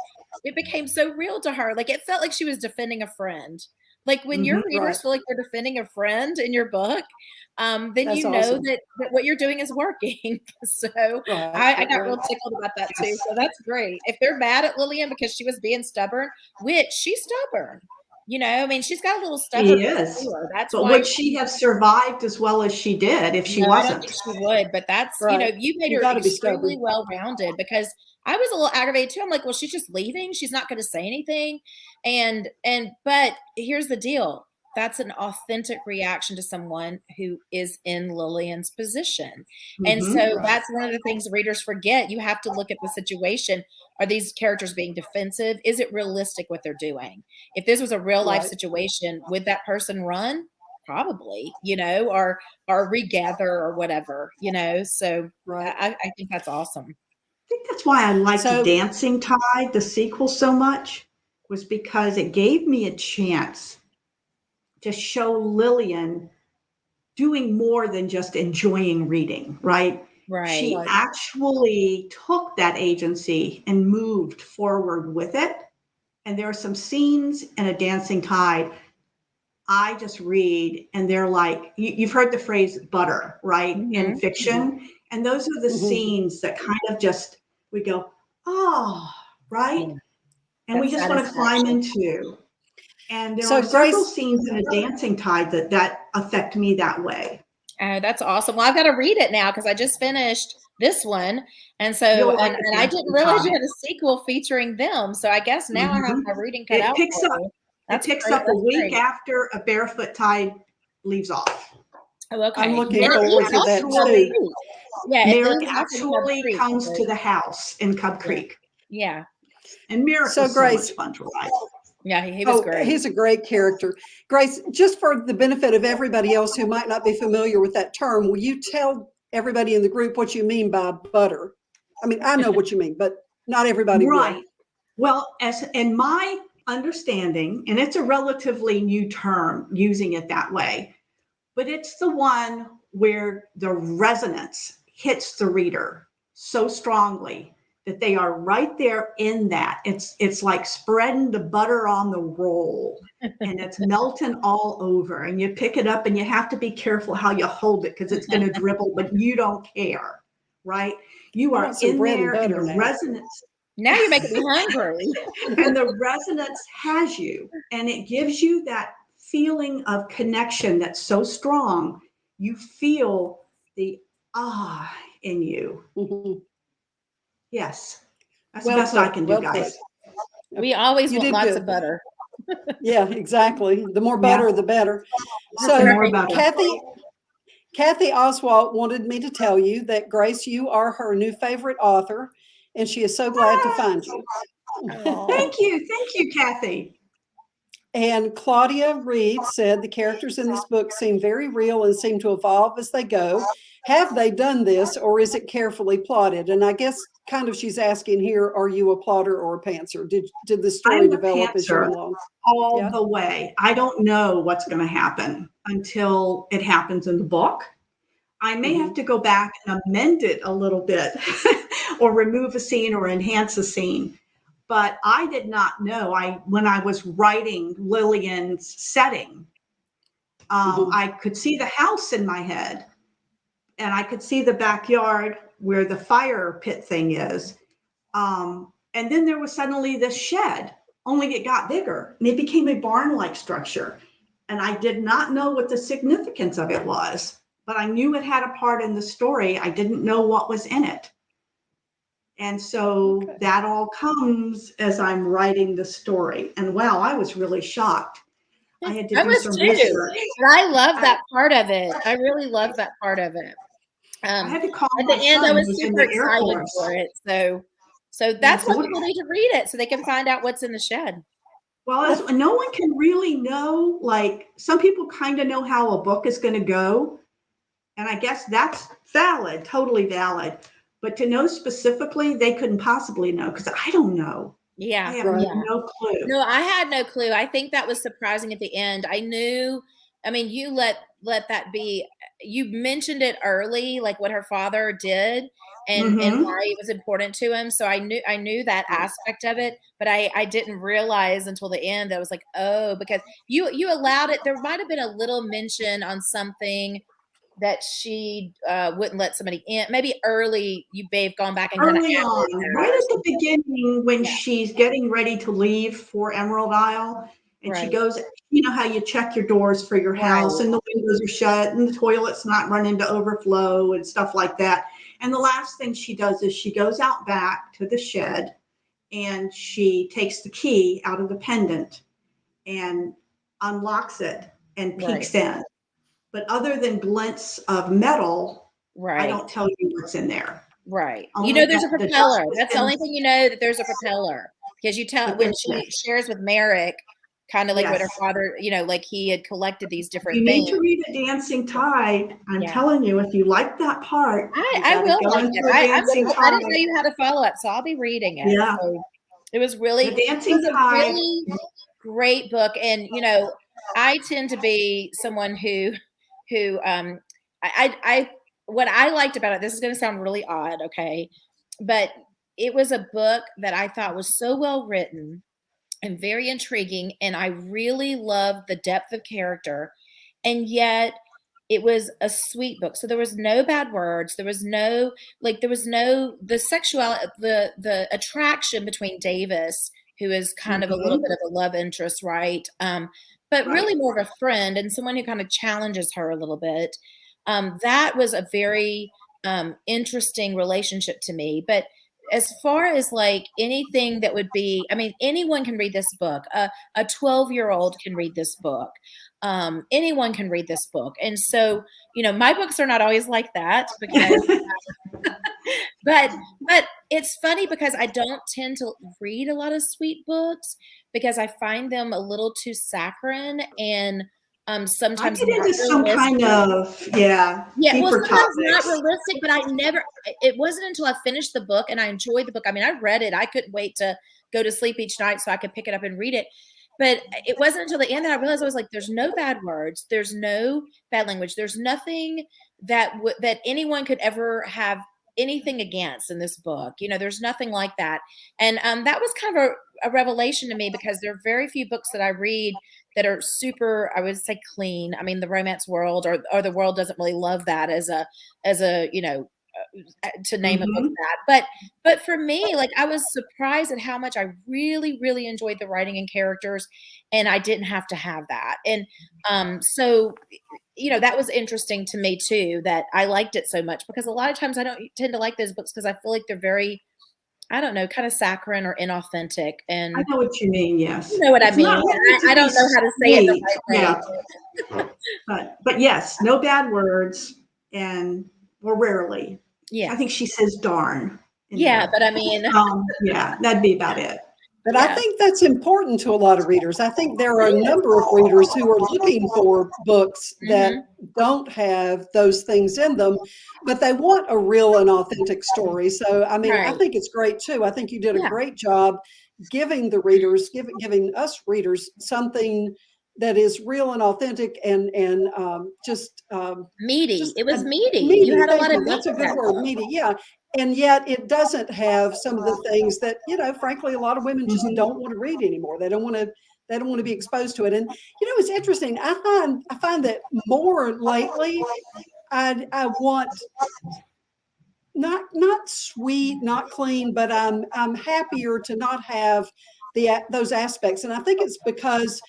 Speaker 3: it became so real to her. Like it felt like she was defending a friend. Like when your readers feel like they're defending a friend in your book, then
Speaker 1: That's
Speaker 3: you know
Speaker 1: awesome.
Speaker 3: that what you're doing is working. So I got real tickled about that too. So that's great. If they're mad at Lillian because she was being stubborn, which she's stubborn. I mean, she's got a little stubborn.
Speaker 2: She is.
Speaker 3: That's
Speaker 2: but
Speaker 3: why
Speaker 2: would she have survived as well as she did if she
Speaker 3: no, I don't
Speaker 2: wasn't?
Speaker 3: think she would, but that's, you made
Speaker 1: You
Speaker 3: her
Speaker 1: gotta be
Speaker 3: extremely
Speaker 1: stubborn.
Speaker 3: well-rounded because I was a little aggravated too. I'm like, well, she's just leaving. She's not going to say anything. But here's the deal. That's an authentic reaction to someone who is in Lillian's position. And so that's one of the things readers forget. You have to look at the situation. Are these characters being defensive? Is it realistic what they're doing? If this was a real life situation, would that person run? Probably, or regather or whatever, So I think that's awesome.
Speaker 2: I think that's why I liked Dancing Tide, the sequel, so much, was because it gave me a chance to show Lillian doing more than just enjoying reading, right? She actually took that agency and moved forward with it. And there are some scenes in A Dancing Tide I just read, and they're like, you've heard the phrase butter, right? In fiction. And those are the scenes that kind of just, we go, oh, right? And we just want to climb into. And there are several scenes in A Dancing Tide that affect me that way.
Speaker 3: Oh, that's awesome. Well, I've got to read it now because I just finished this one. And so, and I didn't realize you had a sequel featuring them. So I guess now I have my reading cut out.
Speaker 2: It picks up a week after A Barefoot Tide leaves off.
Speaker 3: Oh, okay.
Speaker 1: I'm looking forward to that too.
Speaker 3: Yeah,
Speaker 2: Merrick actually comes to the house in Cub Creek.
Speaker 3: Yeah.
Speaker 2: And Merrick was so much fun to write.
Speaker 3: Yeah, he was great.
Speaker 1: He's a great character. Grace, just for the benefit of everybody else who might not be familiar with that term, will you tell everybody in the group what you mean by butter? I mean, I know what you mean, but not everybody will.
Speaker 2: Well, as in my understanding, and it's a relatively new term using it that way, but it's the one where the resonance hits the reader so strongly that they are right there in that. It's like spreading the butter on the roll and it's melting all over, and you pick it up and you have to be careful how you hold it because it's going to dribble, but you don't care, right? You are in there and the resonance.
Speaker 3: Now you're making me hungry.
Speaker 2: And the resonance has you, and it gives you that feeling of connection that's so strong. You feel the in you.
Speaker 1: Mhm.
Speaker 2: Yes, that's
Speaker 1: Well
Speaker 2: the best I
Speaker 1: put,
Speaker 2: can do,
Speaker 1: well
Speaker 2: guys.
Speaker 1: put.
Speaker 3: We always
Speaker 1: You
Speaker 3: want
Speaker 1: did
Speaker 3: lots
Speaker 1: good.
Speaker 3: of butter.
Speaker 1: Yeah, exactly. The more
Speaker 2: Yeah.
Speaker 1: butter, the better.
Speaker 2: The
Speaker 1: So
Speaker 2: more butter.
Speaker 1: Kathy Oswalt wanted me to tell you that, Grace, you are her new favorite author, and she is so glad to find you.
Speaker 3: Aw.
Speaker 2: Thank you, Kathy.
Speaker 1: And Claudia Reed said the characters in this book seem very real and seem to evolve as they go. Have they done this, or is it carefully plotted? And I guess kind of she's asking here, are you a plotter or a pantser? Did the story
Speaker 2: I'm a
Speaker 1: develop as you
Speaker 2: pantser
Speaker 1: went along?
Speaker 2: all
Speaker 1: Yeah.
Speaker 2: the way. I don't know what's going to happen until it happens in the book. I may have to go back and amend it a little bit or remove a scene or enhance a scene. But I did not know. When I was writing Lillian's setting, I could see the house in my head, and I could see the backyard where the fire pit thing is. And then there was suddenly this shed, only it got bigger and it became a barn-like structure. And I did not know what the significance of it was, but I knew it had a part in the story. I didn't know what was in it. And so that all comes as I'm writing the story. And wow, I was really shocked. I had to
Speaker 3: I
Speaker 2: do
Speaker 3: was
Speaker 2: some
Speaker 3: too,
Speaker 2: research.
Speaker 3: but I love that part of it. I really love that part of it.
Speaker 2: I had to call
Speaker 3: At
Speaker 2: my
Speaker 3: the end, I
Speaker 2: son
Speaker 3: was
Speaker 2: who's in
Speaker 3: super
Speaker 2: the Air
Speaker 3: excited
Speaker 2: Force.
Speaker 3: for it. So
Speaker 2: Yeah,
Speaker 3: that's why people need to read it so they can find out what's in the shed.
Speaker 2: well, no one can really know, like some people kind of know how a book is going to go. And I guess that's valid, totally valid. But to know specifically, they couldn't possibly know because I don't know. I
Speaker 3: Yeah,
Speaker 2: have
Speaker 1: Right.
Speaker 3: yeah.
Speaker 2: no clue.
Speaker 3: No, I had no clue. I think that was surprising at the end. I knew, I mean, you let that be. You mentioned it early, like what her father did and
Speaker 2: Mm-hmm.
Speaker 3: why it was important to him. So I knew that aspect of it, but I didn't realize until the end. I was like, oh, because you allowed it. There might have been a little mention on something that she wouldn't let somebody in. Maybe early you may have gone back and kind of
Speaker 2: Early
Speaker 3: added
Speaker 2: on,
Speaker 3: that
Speaker 2: right
Speaker 3: or
Speaker 2: at the
Speaker 3: something.
Speaker 2: beginning, when
Speaker 3: Yeah,
Speaker 2: she's getting ready to leave for Emerald Isle, and she
Speaker 3: right,
Speaker 2: goes, you know how you check your doors for your house,
Speaker 3: right,
Speaker 2: and the windows are shut, and the toilet's not running to overflow, and stuff like that. And the last thing she does is she goes out back to the shed, and she takes the key out of the pendant and unlocks it and
Speaker 3: right,
Speaker 2: peeks in. But other than glints of metal, I
Speaker 3: right.
Speaker 2: don't tell you what's in there.
Speaker 3: Right. You
Speaker 2: Only
Speaker 3: know, there's
Speaker 2: that
Speaker 3: a
Speaker 2: the dust
Speaker 3: propeller. That's the only thing you know, that there's a propeller because you tell when
Speaker 2: Yes.
Speaker 3: she shares with Merrick, kind of like what her
Speaker 2: Yes.
Speaker 3: father, like he had collected these different
Speaker 2: You need
Speaker 3: things.
Speaker 2: to read A Dancing Tide. I'm
Speaker 3: Yeah.
Speaker 2: telling you, if you like that part, you
Speaker 3: I
Speaker 2: got to
Speaker 3: will
Speaker 2: go
Speaker 3: like
Speaker 2: into
Speaker 3: it.
Speaker 2: A Dancing
Speaker 3: I didn't know
Speaker 2: Tide.
Speaker 3: you had to follow it, so I'll be reading it.
Speaker 2: Yeah.
Speaker 3: So it was
Speaker 2: The Dancing
Speaker 3: a
Speaker 2: Tide.
Speaker 3: really great book. And I tend to be someone who I what I liked about it, this is going to sound really odd, okay? But it was a book that I thought was so well written and very intriguing, and I really loved the depth of character, and yet it was a sweet book. So there was no bad words. There was no the sexuality, the attraction between Davis, who is kind of a little bit of a love interest, right? But
Speaker 2: Right.
Speaker 3: really more of a friend and someone who kind of challenges her a little bit. That was a very interesting relationship to me. But as far as like anything that would be, I mean, anyone can read this book. A 12-year-old can read this book. Anyone can read this book. And so, my books are not always like that because, but it's funny because I don't tend to read a lot of sweet books because I find them a little too saccharine and
Speaker 2: I
Speaker 3: sometimes
Speaker 2: get
Speaker 3: not
Speaker 2: into some kind
Speaker 3: realistic.
Speaker 2: of,
Speaker 3: Yeah, well,
Speaker 2: deeper
Speaker 3: sometimes not
Speaker 2: topics.
Speaker 3: realistic, but it wasn't until I finished the book and I enjoyed the book. I mean, I read it. I couldn't wait to go to sleep each night so I could pick it up and read it. But it wasn't until the end that I realized, I was like, there's no bad words. There's no bad language. There's nothing that anyone could ever have anything against in this book. There's nothing like that. And that was kind of a revelation to me because there are very few books that I read that are super, I would say, clean. I mean, the romance world or the world doesn't really love that as a to name a book but for me, like, I was surprised at how much I really, really enjoyed the writing and characters, and I didn't have to have that. And so, that was interesting to me too, that I liked it so much, because a lot of times I don't tend to like those books because I feel like they're very, I don't know, kind of saccharine or inauthentic. And
Speaker 2: I know what you mean. Yes.
Speaker 3: you know what
Speaker 2: It's
Speaker 3: I mean.
Speaker 2: not meant to
Speaker 3: I
Speaker 2: be
Speaker 3: don't know how to say it the
Speaker 2: sweet.
Speaker 3: right way.
Speaker 2: Yeah. But yes, no bad words, or rarely.
Speaker 3: Yeah.
Speaker 2: I think she says darn.
Speaker 3: Yeah, but I mean,
Speaker 2: yeah, that'd be about it.
Speaker 1: But
Speaker 3: Yeah.
Speaker 1: I think that's important to a lot of readers. I think there are a number of readers who are looking for books that don't have those things in them, but they want a real and authentic story. So, I mean, I
Speaker 3: Right.
Speaker 1: think it's great too. I think you did a
Speaker 3: Yeah.
Speaker 1: great job giving the readers, giving us readers something that is real and authentic and just
Speaker 3: Meaty. It was meaty.
Speaker 1: meaty.
Speaker 3: You had a
Speaker 1: Thank
Speaker 3: lot of
Speaker 1: you.
Speaker 3: meat
Speaker 1: That's a
Speaker 3: in
Speaker 1: good
Speaker 3: that
Speaker 1: word,
Speaker 3: book.
Speaker 1: meaty. Yeah. And yet it doesn't have some of the things that, frankly, a lot of women just don't want to read anymore. They don't want to be exposed to it. And, it's interesting. I find that more lately, I want not sweet, not clean, but I'm happier to not have those aspects. And I think it's because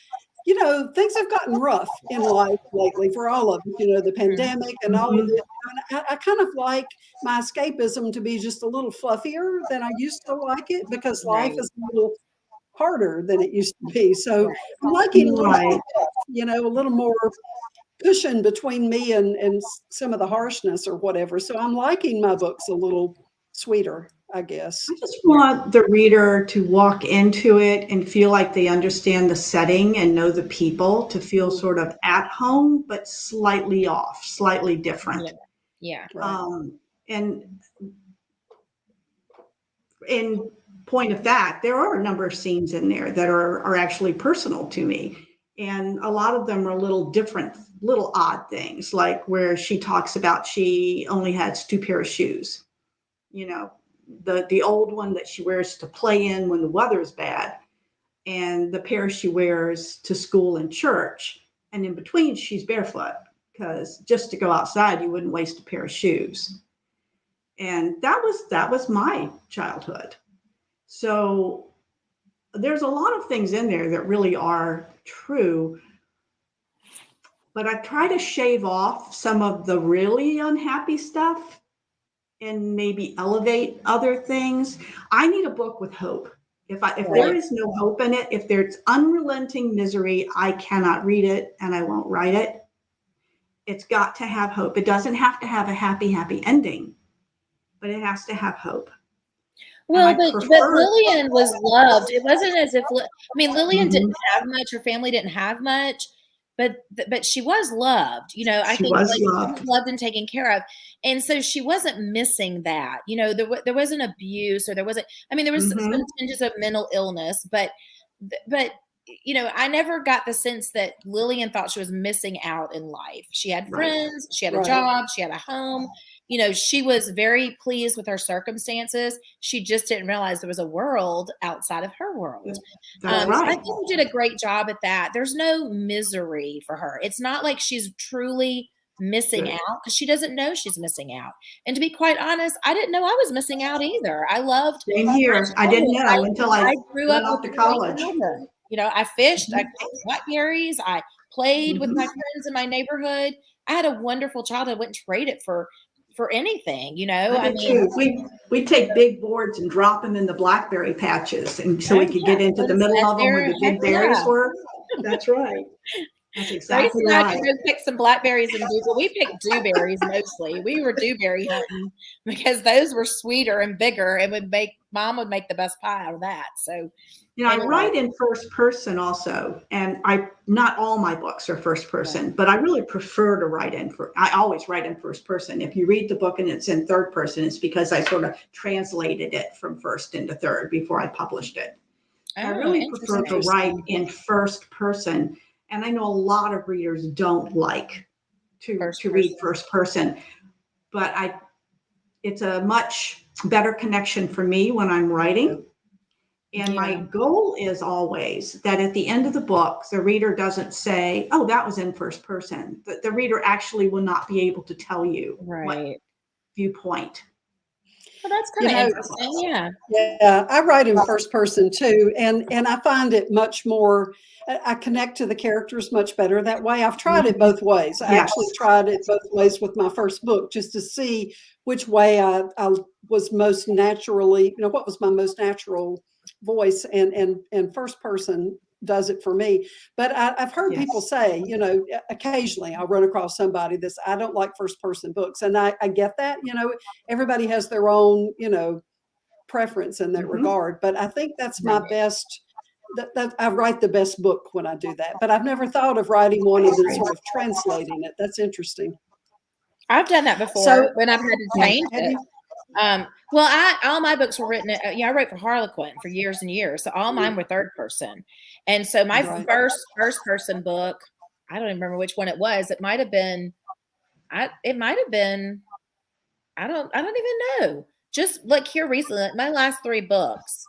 Speaker 1: things have gotten rough in life lately for all of us, the pandemic and all of it. And I kind of like my escapism to be just a little fluffier than I used to like it, because life is a little harder than it used to be. So I'm liking a little more tough, a little more cushion between me and some of the harshness or whatever. So I'm liking my books a little sweeter, I guess.
Speaker 2: I just want the reader to walk into it and feel like they understand the setting and know the people, to feel sort of at home, but slightly off, slightly different.
Speaker 3: Yeah.
Speaker 2: And in point of fact, there are a number of scenes in there that are actually personal to me. And a lot of them are a little different, little odd things, like where she talks about she only has 2 pair of shoes. The old one that she wears to play in when the weather's bad, and the pair she wears to school and church. And in between, she's barefoot, because just to go outside, you wouldn't waste a pair of shoes. And that was my childhood. So there's a lot of things in there that really are true. But I try to shave off some of the really unhappy stuff and maybe elevate other things. I need a book with hope. If there is no hope in it, if there's unrelenting misery, I cannot read it and I won't write it. It's got to have hope. It doesn't have to have a happy ending, but it has to have hope.
Speaker 3: Well, but Lillian was loved. It wasn't as if, Lillian didn't have much. Her family didn't have much, but she was loved. I think she was loved and taken care of, and so she wasn't missing that. There wasn't abuse, or there wasn't. There was some tinges of mental illness, but I never got the sense that Lillian thought she was missing out in life. She had friends, she had a job, she had a home. She was very pleased with her circumstances. She just didn't realize there was a world outside of her world.
Speaker 2: That's
Speaker 3: So I think you did a great job at that. There's no misery for her. It's not like she's truly missing out, because she doesn't know she's missing out. And to be quite honest, I didn't know I was missing out either. I loved.
Speaker 2: Same here. I didn't know until I
Speaker 3: grew
Speaker 2: went
Speaker 3: up
Speaker 2: off to college.
Speaker 3: I fished, I picked blackberries, I played with my friends in my neighborhood. I had a wonderful childhood. I wouldn't trade it for anything,
Speaker 2: We'd take big boards and drop them in the blackberry patches, and so we could get into the middle of them where the big berries were. That's right. That's exactly
Speaker 3: Grace and
Speaker 2: right.
Speaker 3: I could go pick some blackberries and we picked dewberries mostly. We were dewberry hunting because those were sweeter and bigger, and Mom would make the best pie out of that. So
Speaker 2: I write in first person also, and not all my books are first person, but I really prefer to write I always write in first person. If you read the book and it's in third person, it's because I sort of translated it from first into third before I published it. I really prefer to write in first person, and I know a lot of readers don't like to read first person, but it's a much better connection for me when I'm writing. And my goal is always that at the end of the book, the reader doesn't say, oh, that was in first person. The reader actually will not be able to tell you what viewpoint
Speaker 3: Well, that's
Speaker 1: You
Speaker 3: kind of
Speaker 1: know,
Speaker 3: interesting. Yeah.
Speaker 1: yeah, I write in first person too, and I find it much more. I connect to the characters much better that way. I've tried it both ways. I
Speaker 2: Yes.
Speaker 1: actually tried it both ways with my first book, just to see which way I was most naturally, what was my most natural voice, and first person does it for me. But I've heard people
Speaker 2: Yes.
Speaker 1: say, occasionally I'll run across somebody that's, I don't like first person books, and I get that. Everybody has their own, preference in that
Speaker 2: Mhm.
Speaker 1: regard. But I think that's my
Speaker 3: Right.
Speaker 1: best. That I write the best book when I do that. But I've never thought of writing one and then sort of translating it. That's interesting.
Speaker 3: I've done that
Speaker 1: So,
Speaker 3: before when I've had to
Speaker 2: Yeah.
Speaker 3: change
Speaker 1: have
Speaker 3: it.
Speaker 1: you?
Speaker 3: Well, all my books were written. I wrote for Harlequin for years and years, so all mine were third person. And so my
Speaker 1: Right.
Speaker 3: first person book, I don't even remember which one it was. It might have been. It might have been. I don't even know. Just like here recently, like my last 3 books,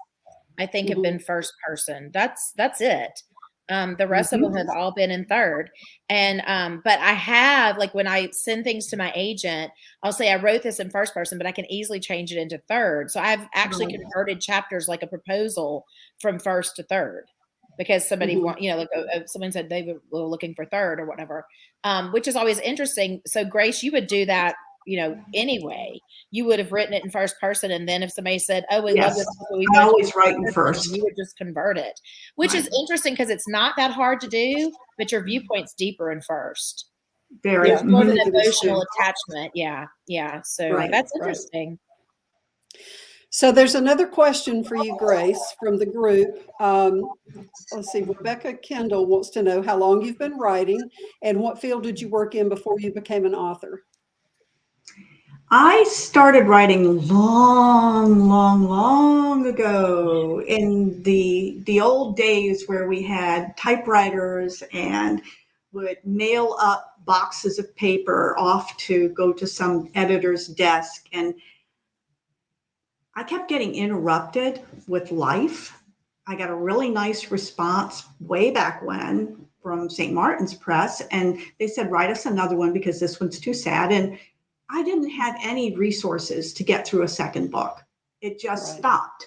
Speaker 3: I think have been
Speaker 1: Mhm.
Speaker 3: first person. That's it. The rest of them
Speaker 2: Mhm.
Speaker 3: have all been in third. And but I have, like, when I send things to my agent, I'll say I wrote this in first person, but I can easily change it into third. So I've actually
Speaker 2: Right.
Speaker 3: converted chapters like a proposal from first to third because somebody
Speaker 1: Mhm.
Speaker 3: like someone said they were looking for third or whatever, which is always interesting. So Grace, you would do that, anyway. You would have written it in first person, and then if somebody said, "Oh, we love
Speaker 2: Yes.
Speaker 3: this book, but we
Speaker 2: I
Speaker 3: want you
Speaker 2: always
Speaker 3: to
Speaker 2: write in
Speaker 3: first person," you
Speaker 2: first.
Speaker 3: would just convert it, which is
Speaker 2: Right.
Speaker 3: interesting because it's not that hard to do, but your viewpoint's deeper in first.
Speaker 2: Very.
Speaker 1: Yeah,
Speaker 3: There's more
Speaker 1: I
Speaker 3: of an
Speaker 1: think it is
Speaker 3: emotional
Speaker 1: too.
Speaker 3: attachment. Yeah, yeah. So
Speaker 2: Right.
Speaker 3: that's
Speaker 1: Right.
Speaker 3: interesting.
Speaker 1: So there's another question for you, Grace, from the group. Let's see. Rebecca Kendall wants to know how long you've been writing and what field did you work in before you became an author?
Speaker 2: I started writing long, long, long ago in the old days where we had typewriters and would mail up boxes of paper off to go to some editor's desk. And I kept getting interrupted with life. I got a really nice response way back when from St. Martin's Press, and they said, write us another one because this one's too sad. And I didn't have any resources to get through a second book. It just
Speaker 1: Right.
Speaker 2: stopped.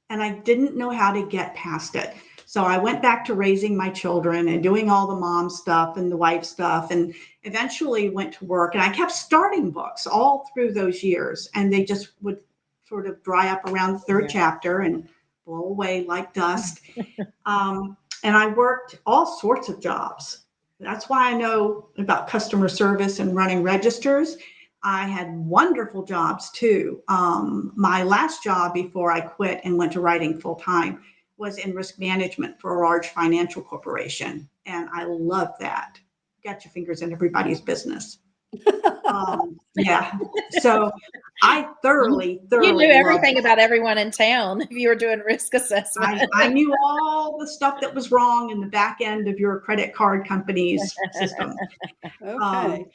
Speaker 2: And I didn't know how to get past it. So I went back to raising my children and doing all the mom stuff and the wife stuff, and eventually went to work. And I kept starting books all through those years, and they just would sort of dry up around the third
Speaker 3: Yeah.
Speaker 2: chapter and blow away like dust. And I worked all sorts of jobs. That's why I know about customer service and running registers. I had wonderful jobs too. My last job before I quit and went to writing full time was in risk management for a large financial corporation. And I love that. Got your fingers in everybody's business. Yeah. So I thoroughly,
Speaker 3: You knew
Speaker 2: thoroughly loved
Speaker 3: everything
Speaker 2: it.
Speaker 3: about everyone in town if you were doing risk assessment.
Speaker 2: I knew all the stuff that was wrong in the back end of your credit card company's system.
Speaker 1: Okay.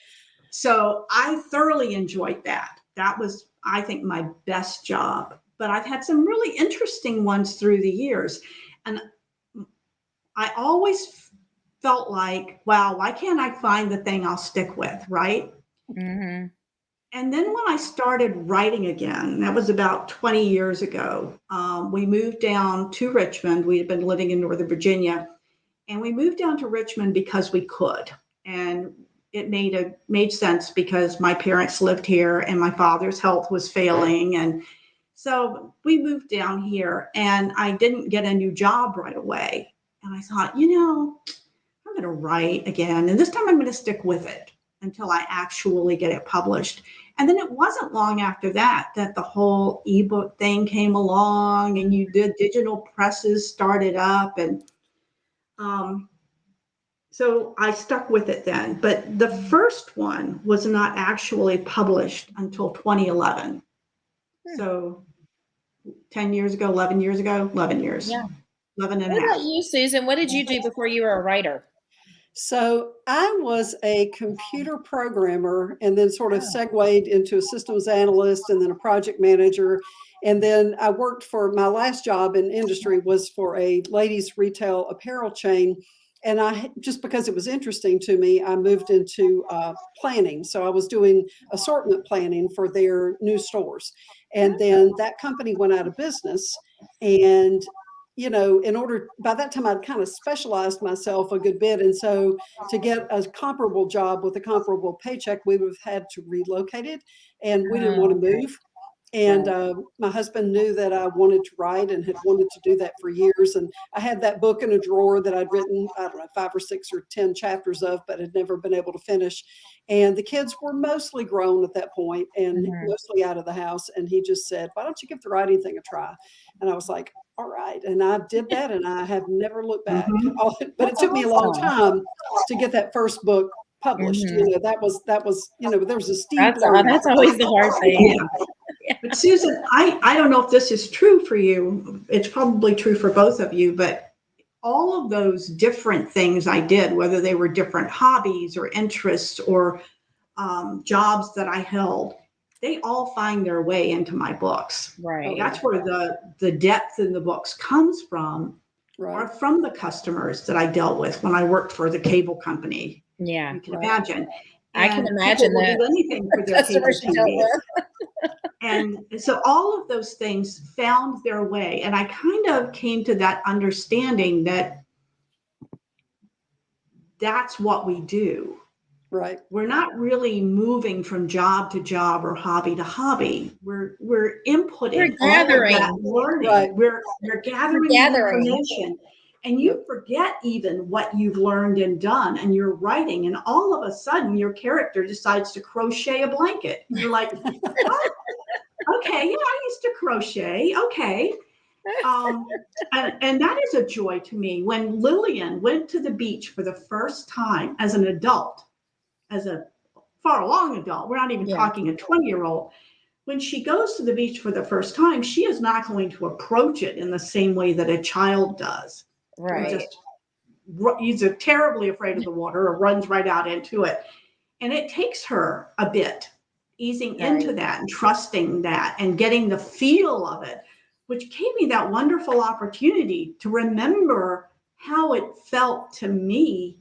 Speaker 2: So I thoroughly enjoyed that. That was, I think, my best job. But I've had some really interesting ones through the years. And I always felt like, wow, why can't I find the thing I'll stick with, right?
Speaker 3: Mm-hmm.
Speaker 2: And then when I started writing again, that was about 20 years ago, we moved down to Richmond. We had been living in Northern Virginia, and we moved down to Richmond because we could. And it made sense because my parents lived here and my father's health was failing. And so we moved down here, and I didn't get a new job right away. And I thought, I'm going to write again. And this time I'm going to stick with it until I actually get it published. And then it wasn't long after that the whole ebook thing came along, and the digital presses started up. And so I stuck with it then. But the first one was not actually published until 2011. So 10 years ago, 11 years ago, 11 years,
Speaker 3: Yeah.
Speaker 2: 11 and a
Speaker 3: What about
Speaker 2: half.
Speaker 3: you, Susan? What did you do before you were a writer?
Speaker 1: So I was a computer programmer and then sort of
Speaker 3: Oh.
Speaker 1: segued into a systems analyst and then a project manager. And then I worked for my last job in industry was for a ladies retail apparel chain. And just because it was interesting to me, I moved into planning. So I was doing assortment planning for their new stores. And then that company went out of business. And, you know, by that time I'd kind of specialized myself a good bit. And so to get a comparable job with a comparable paycheck, we would have had to relocate it. And we didn't want to move. And my husband knew that I wanted to write and had wanted to do that for years. And I had that book in a drawer that I'd written, I don't know, 5 or 6 or 10 chapters of, but had never been able to finish. And the kids were mostly grown at that point and mostly out of the house. And he just said, why don't you give the writing thing a try? And I was like, all right. And I did that, and I have never looked back. But it took me a long time to get that first book published. You know, that was, you know, there was a steep learning.
Speaker 3: That's always the hard thing.
Speaker 2: Yeah. But Susan, I don't know if this is true for you. It's probably true for both of you, but all of those different things I did, whether they were different hobbies or interests or jobs that I held, they all find their way into my books.
Speaker 3: Right.
Speaker 2: That's where the depth in the books comes from, or from the customers that I dealt with when I worked for the cable company.
Speaker 3: Yeah.
Speaker 2: You can imagine.
Speaker 3: I can imagine
Speaker 2: people
Speaker 3: that.
Speaker 2: will do anything for their cable
Speaker 3: Customers you dealt
Speaker 2: TV.
Speaker 3: with.
Speaker 2: And so all of those things found their way. And I kind of came to that understanding that that's what we do.
Speaker 1: Right.
Speaker 2: We're not really moving from job to job or hobby to hobby. We're inputting all of that learning.
Speaker 1: Right.
Speaker 2: We're gathering information. And you forget even what you've learned and done, and you're writing, and all of a sudden your character decides to crochet a blanket. You're like, oh, okay, yeah, I used to crochet. Okay. And that is a joy to me. When Lillian went to the beach for the first time as an adult, as a far along adult, we're not even talking a 20-year-old. When she goes to the beach for the first time, she is not going to approach it in the same way that a child does.
Speaker 3: Right.
Speaker 2: He's terribly afraid of the water or runs right out into it. And it takes her a bit easing into that and trusting that and getting the feel of it, which gave me that wonderful opportunity to remember how it felt to me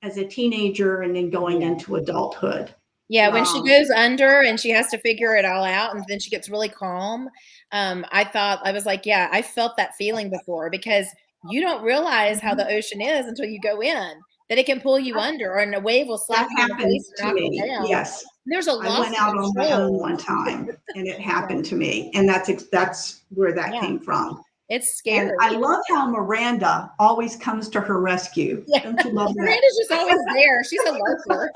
Speaker 2: as a teenager and then going into adulthood.
Speaker 3: Yeah, when she goes under and she has to figure it all out and then she gets really calm, I was like, yeah, I felt that feeling before, because you don't realize how the ocean is until you go in, that it can pull you under, or a wave will slap you in the face and knock you down.
Speaker 2: Yes.
Speaker 3: There's a lot.
Speaker 2: I went out on my own one time and it happened to me. And that's where that came from.
Speaker 3: It's scary.
Speaker 2: And I love how Miranda always comes to her rescue.
Speaker 3: Yeah.
Speaker 2: Don't you love that?
Speaker 3: Miranda's just always there. She's a lurker.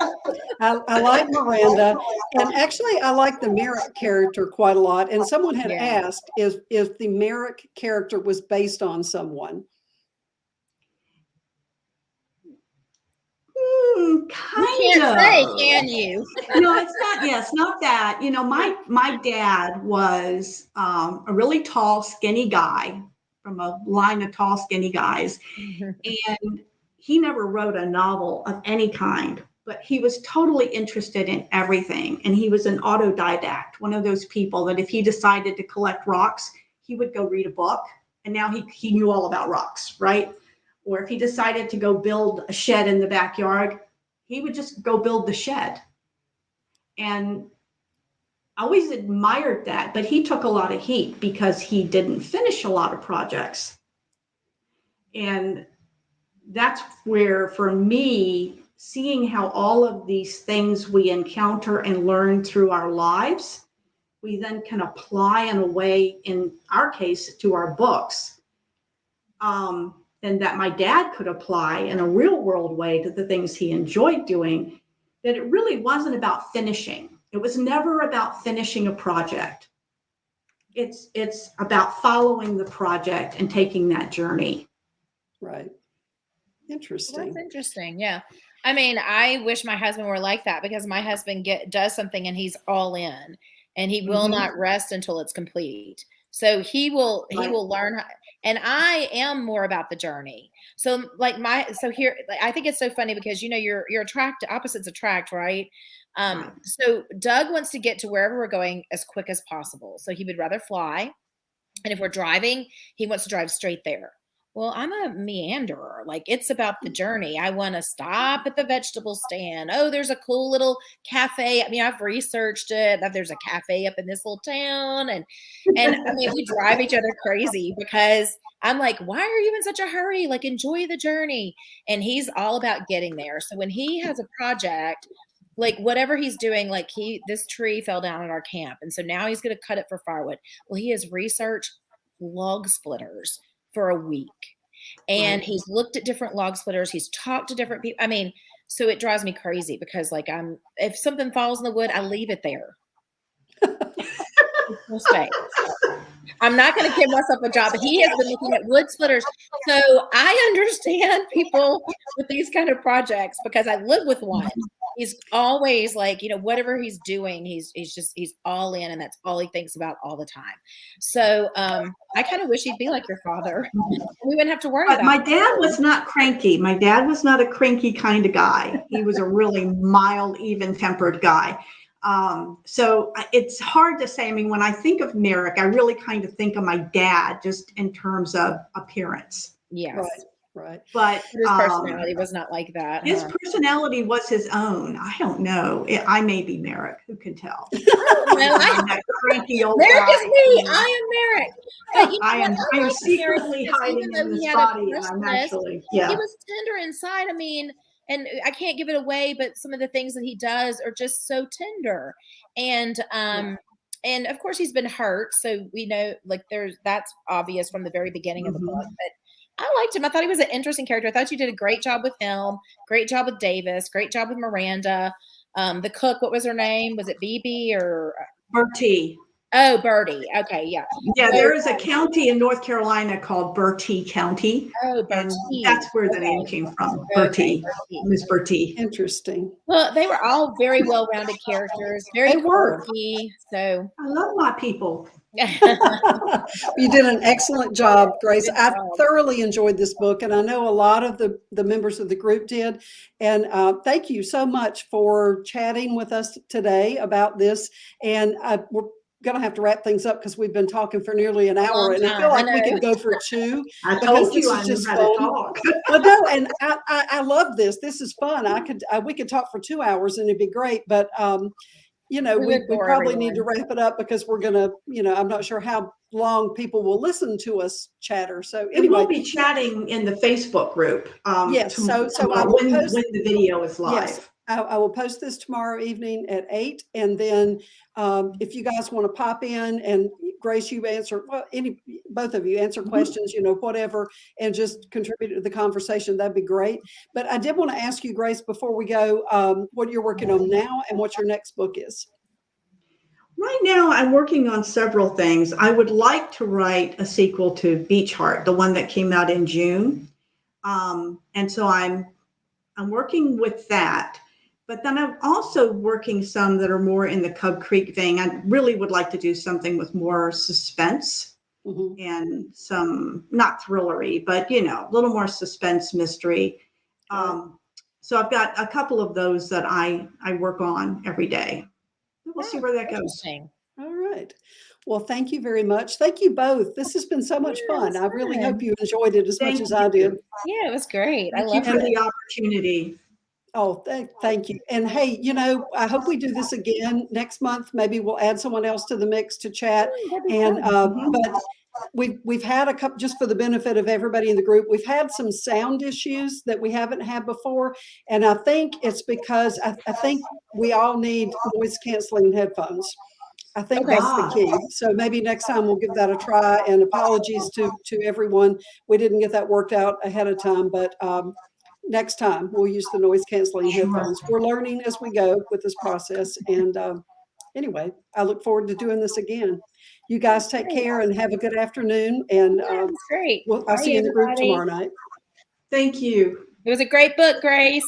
Speaker 1: I like Miranda. And actually, I like the Merrick character quite a lot. And someone had asked if the Merrick character was based on someone.
Speaker 2: Kind of.
Speaker 3: Say, can you?
Speaker 2: No, it's not. Yes, not that. You know, my dad was a really tall, skinny guy from a line of tall, skinny guys, and he never wrote a novel of any kind. But he was totally interested in everything, and he was an autodidact. One of those people that if he decided to collect rocks, he would go read a book, and now he knew all about rocks, right? Or if he decided to go build a shed in the backyard, he would just go build the shed. And I always admired that, but he took a lot of heat because he didn't finish a lot of projects. And that's where, for me, seeing how all of these things we encounter and learn through our lives, we then can apply in a way, in our case, to our books. And that my dad could apply in a real world way to the things he enjoyed doing, that it really wasn't about finishing. It was never about finishing a project. It's about following the project and taking that journey.
Speaker 1: Right. Interesting.
Speaker 3: That's interesting. Yeah. I mean, I wish my husband were like that, because my husband does something and he's all in, and he will not rest until it's complete. So he will learn how, and I am more about the journey. So here, I think it's so funny because, you know, you're opposites attract, right? So Doug wants to get to wherever we're going as quick as possible. So he would rather fly. And if we're driving, he wants to drive straight there. Well, I'm a meanderer. Like it's about the journey. I want to stop at the vegetable stand. Oh, there's a cool little cafe. I mean, I've researched it. That there's a cafe up in this little town, and I mean, we drive each other crazy because I'm like, why are you in such a hurry? Like, enjoy the journey. And he's all about getting there. So when he has a project, like whatever he's doing, like this tree fell down at our camp, and so now he's going to cut it for firewood. Well, he has researched log splitters for a week. And
Speaker 2: Right.
Speaker 3: he's looked at different log splitters. He's talked to different people. I mean, so it drives me crazy because like if something falls in the wood, I leave it there. No space. I'm not going to give myself a job. He has been looking at wood splitters. So I understand people with these kind of projects because I live with one. He's always like, whatever he's doing, he's all in, and that's all he thinks about all the time. So I kind of wish he'd be like your father. We wouldn't have to worry
Speaker 2: But
Speaker 3: about
Speaker 2: my
Speaker 3: it.
Speaker 2: dad was not cranky. My dad was not a cranky kind of guy. He was a really mild, even-tempered guy. So it's hard to say. I mean, when I think of Merrick, I really kind of think of my dad just in terms of appearance.
Speaker 3: Yes.
Speaker 1: Right.
Speaker 2: But
Speaker 3: His personality was not like that.
Speaker 2: his
Speaker 3: Huh?
Speaker 2: personality was his own. I don't know. I may be Merrick. Who can tell?
Speaker 3: Well,
Speaker 2: I'm that cranky old
Speaker 3: Merrick
Speaker 2: guy.
Speaker 3: is me. I am Merrick. But you know
Speaker 2: I am
Speaker 3: what?
Speaker 2: I am
Speaker 3: like Merrick
Speaker 2: secretly
Speaker 3: because
Speaker 2: hiding
Speaker 3: even though
Speaker 2: in
Speaker 3: he
Speaker 2: this
Speaker 3: had a
Speaker 2: body, and I'm
Speaker 3: freshness,
Speaker 2: actually,
Speaker 3: he
Speaker 2: yeah.
Speaker 3: was tender inside. I mean, and I can't give it away, but some of the things that he does are just so tender. And of course he's been hurt, so we know like that's obvious from the very beginning of the book.
Speaker 2: Mhm.
Speaker 3: But I liked him. I thought he was an interesting character. I thought you did a great job with him, great job with Davis, great job with Miranda. The cook, what was her name? Was it BB or
Speaker 2: Bertie.
Speaker 3: oh, Birdie? Okay, yeah.
Speaker 2: Yeah,
Speaker 3: So,
Speaker 2: there is a county in North Carolina called Bertie County,
Speaker 3: oh,
Speaker 2: and
Speaker 3: Bertie.
Speaker 2: that's where the
Speaker 3: Okay.
Speaker 2: name came from.
Speaker 3: Okay,
Speaker 2: Bertie,
Speaker 3: Bertie.
Speaker 2: Miss Bertie.
Speaker 1: Interesting.
Speaker 3: Well, they were all very well-rounded characters, very
Speaker 1: They were.
Speaker 3: quirky. So
Speaker 2: I love my people.
Speaker 1: You did an excellent job, Grace.
Speaker 3: Good
Speaker 1: I
Speaker 3: job.
Speaker 1: thoroughly enjoyed this book, and I know a lot of the members of the group did. And thank you so much for chatting with us today about this. And we're going to have to wrap things up because we've been talking for nearly an hour,
Speaker 3: long
Speaker 1: and I
Speaker 3: time,
Speaker 1: feel
Speaker 3: I
Speaker 1: like we
Speaker 3: know.
Speaker 1: could go for two.
Speaker 2: I
Speaker 1: Because
Speaker 2: told
Speaker 1: this
Speaker 2: you
Speaker 1: is
Speaker 2: I knew
Speaker 1: just
Speaker 2: how to
Speaker 1: fun.
Speaker 2: talk.
Speaker 1: Well, no, and I love this. This is fun. We could talk for 2 hours and it'd be great. But
Speaker 3: We
Speaker 1: we
Speaker 3: would bore
Speaker 1: probably need to
Speaker 3: everyone.
Speaker 1: wrap it up because we're gonna, I'm not sure how long people will listen to us chatter. So
Speaker 2: And we'll
Speaker 1: anyway,
Speaker 2: be chatting in the Facebook group.
Speaker 1: yes. So I
Speaker 2: tomorrow
Speaker 1: will
Speaker 2: when
Speaker 1: post.
Speaker 2: the video is live.
Speaker 1: Yes, I will post this tomorrow evening at 8, and then if you guys want to pop in, and Grace, you answer, well, both of you answer questions, whatever, and just contribute to the conversation, that'd be great. But I did want to ask you, Grace, before we go, what you're working on now and what your next book is.
Speaker 2: Right now, I'm working on several things. I would like to write a sequel to Beach Heart, the one that came out in June. And so I'm working with that. But then I'm also working some that are more in the Cub Creek vein. I really would like to do something with more suspense and some, not thrillery, but a little more suspense mystery.
Speaker 1: Right.
Speaker 2: So I've got a couple of those that I work on every day. We'll see where that goes.
Speaker 3: Interesting.
Speaker 1: All right. Well, thank you very much. Thank you both. This has been so much
Speaker 3: Yeah, it
Speaker 1: fun.
Speaker 3: was
Speaker 1: I really
Speaker 3: fun.
Speaker 1: hope you enjoyed it as much
Speaker 2: Thank
Speaker 1: as I
Speaker 2: you.
Speaker 1: did.
Speaker 3: Yeah, it was great. I
Speaker 2: Thank you
Speaker 3: love
Speaker 2: for
Speaker 3: it.
Speaker 2: the opportunity.
Speaker 1: Oh, thank you. And hey, I hope we do this again next month. Maybe we'll add someone else to the mix to chat.
Speaker 3: That'd be
Speaker 1: And
Speaker 3: fun.
Speaker 1: but we've had a couple, just for the benefit of everybody in the group, we've had some sound issues that we haven't had before. And I think it's because I think we all need noise canceling headphones. I think
Speaker 3: Okay.
Speaker 1: that's the key. So maybe next time we'll give that a try, and apologies to everyone. We didn't get that worked out ahead of time, but next time we'll use the noise canceling headphones. We're learning as we go with this process. And anyway, I look forward to doing this again. You guys take care and have a good afternoon. And
Speaker 3: Yeah, it was great.
Speaker 1: I'll see you in the group
Speaker 3: everybody.
Speaker 1: tomorrow night.
Speaker 2: Thank you.
Speaker 3: It was a great book, Grace.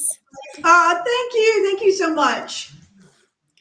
Speaker 2: Thank you. Thank you so much.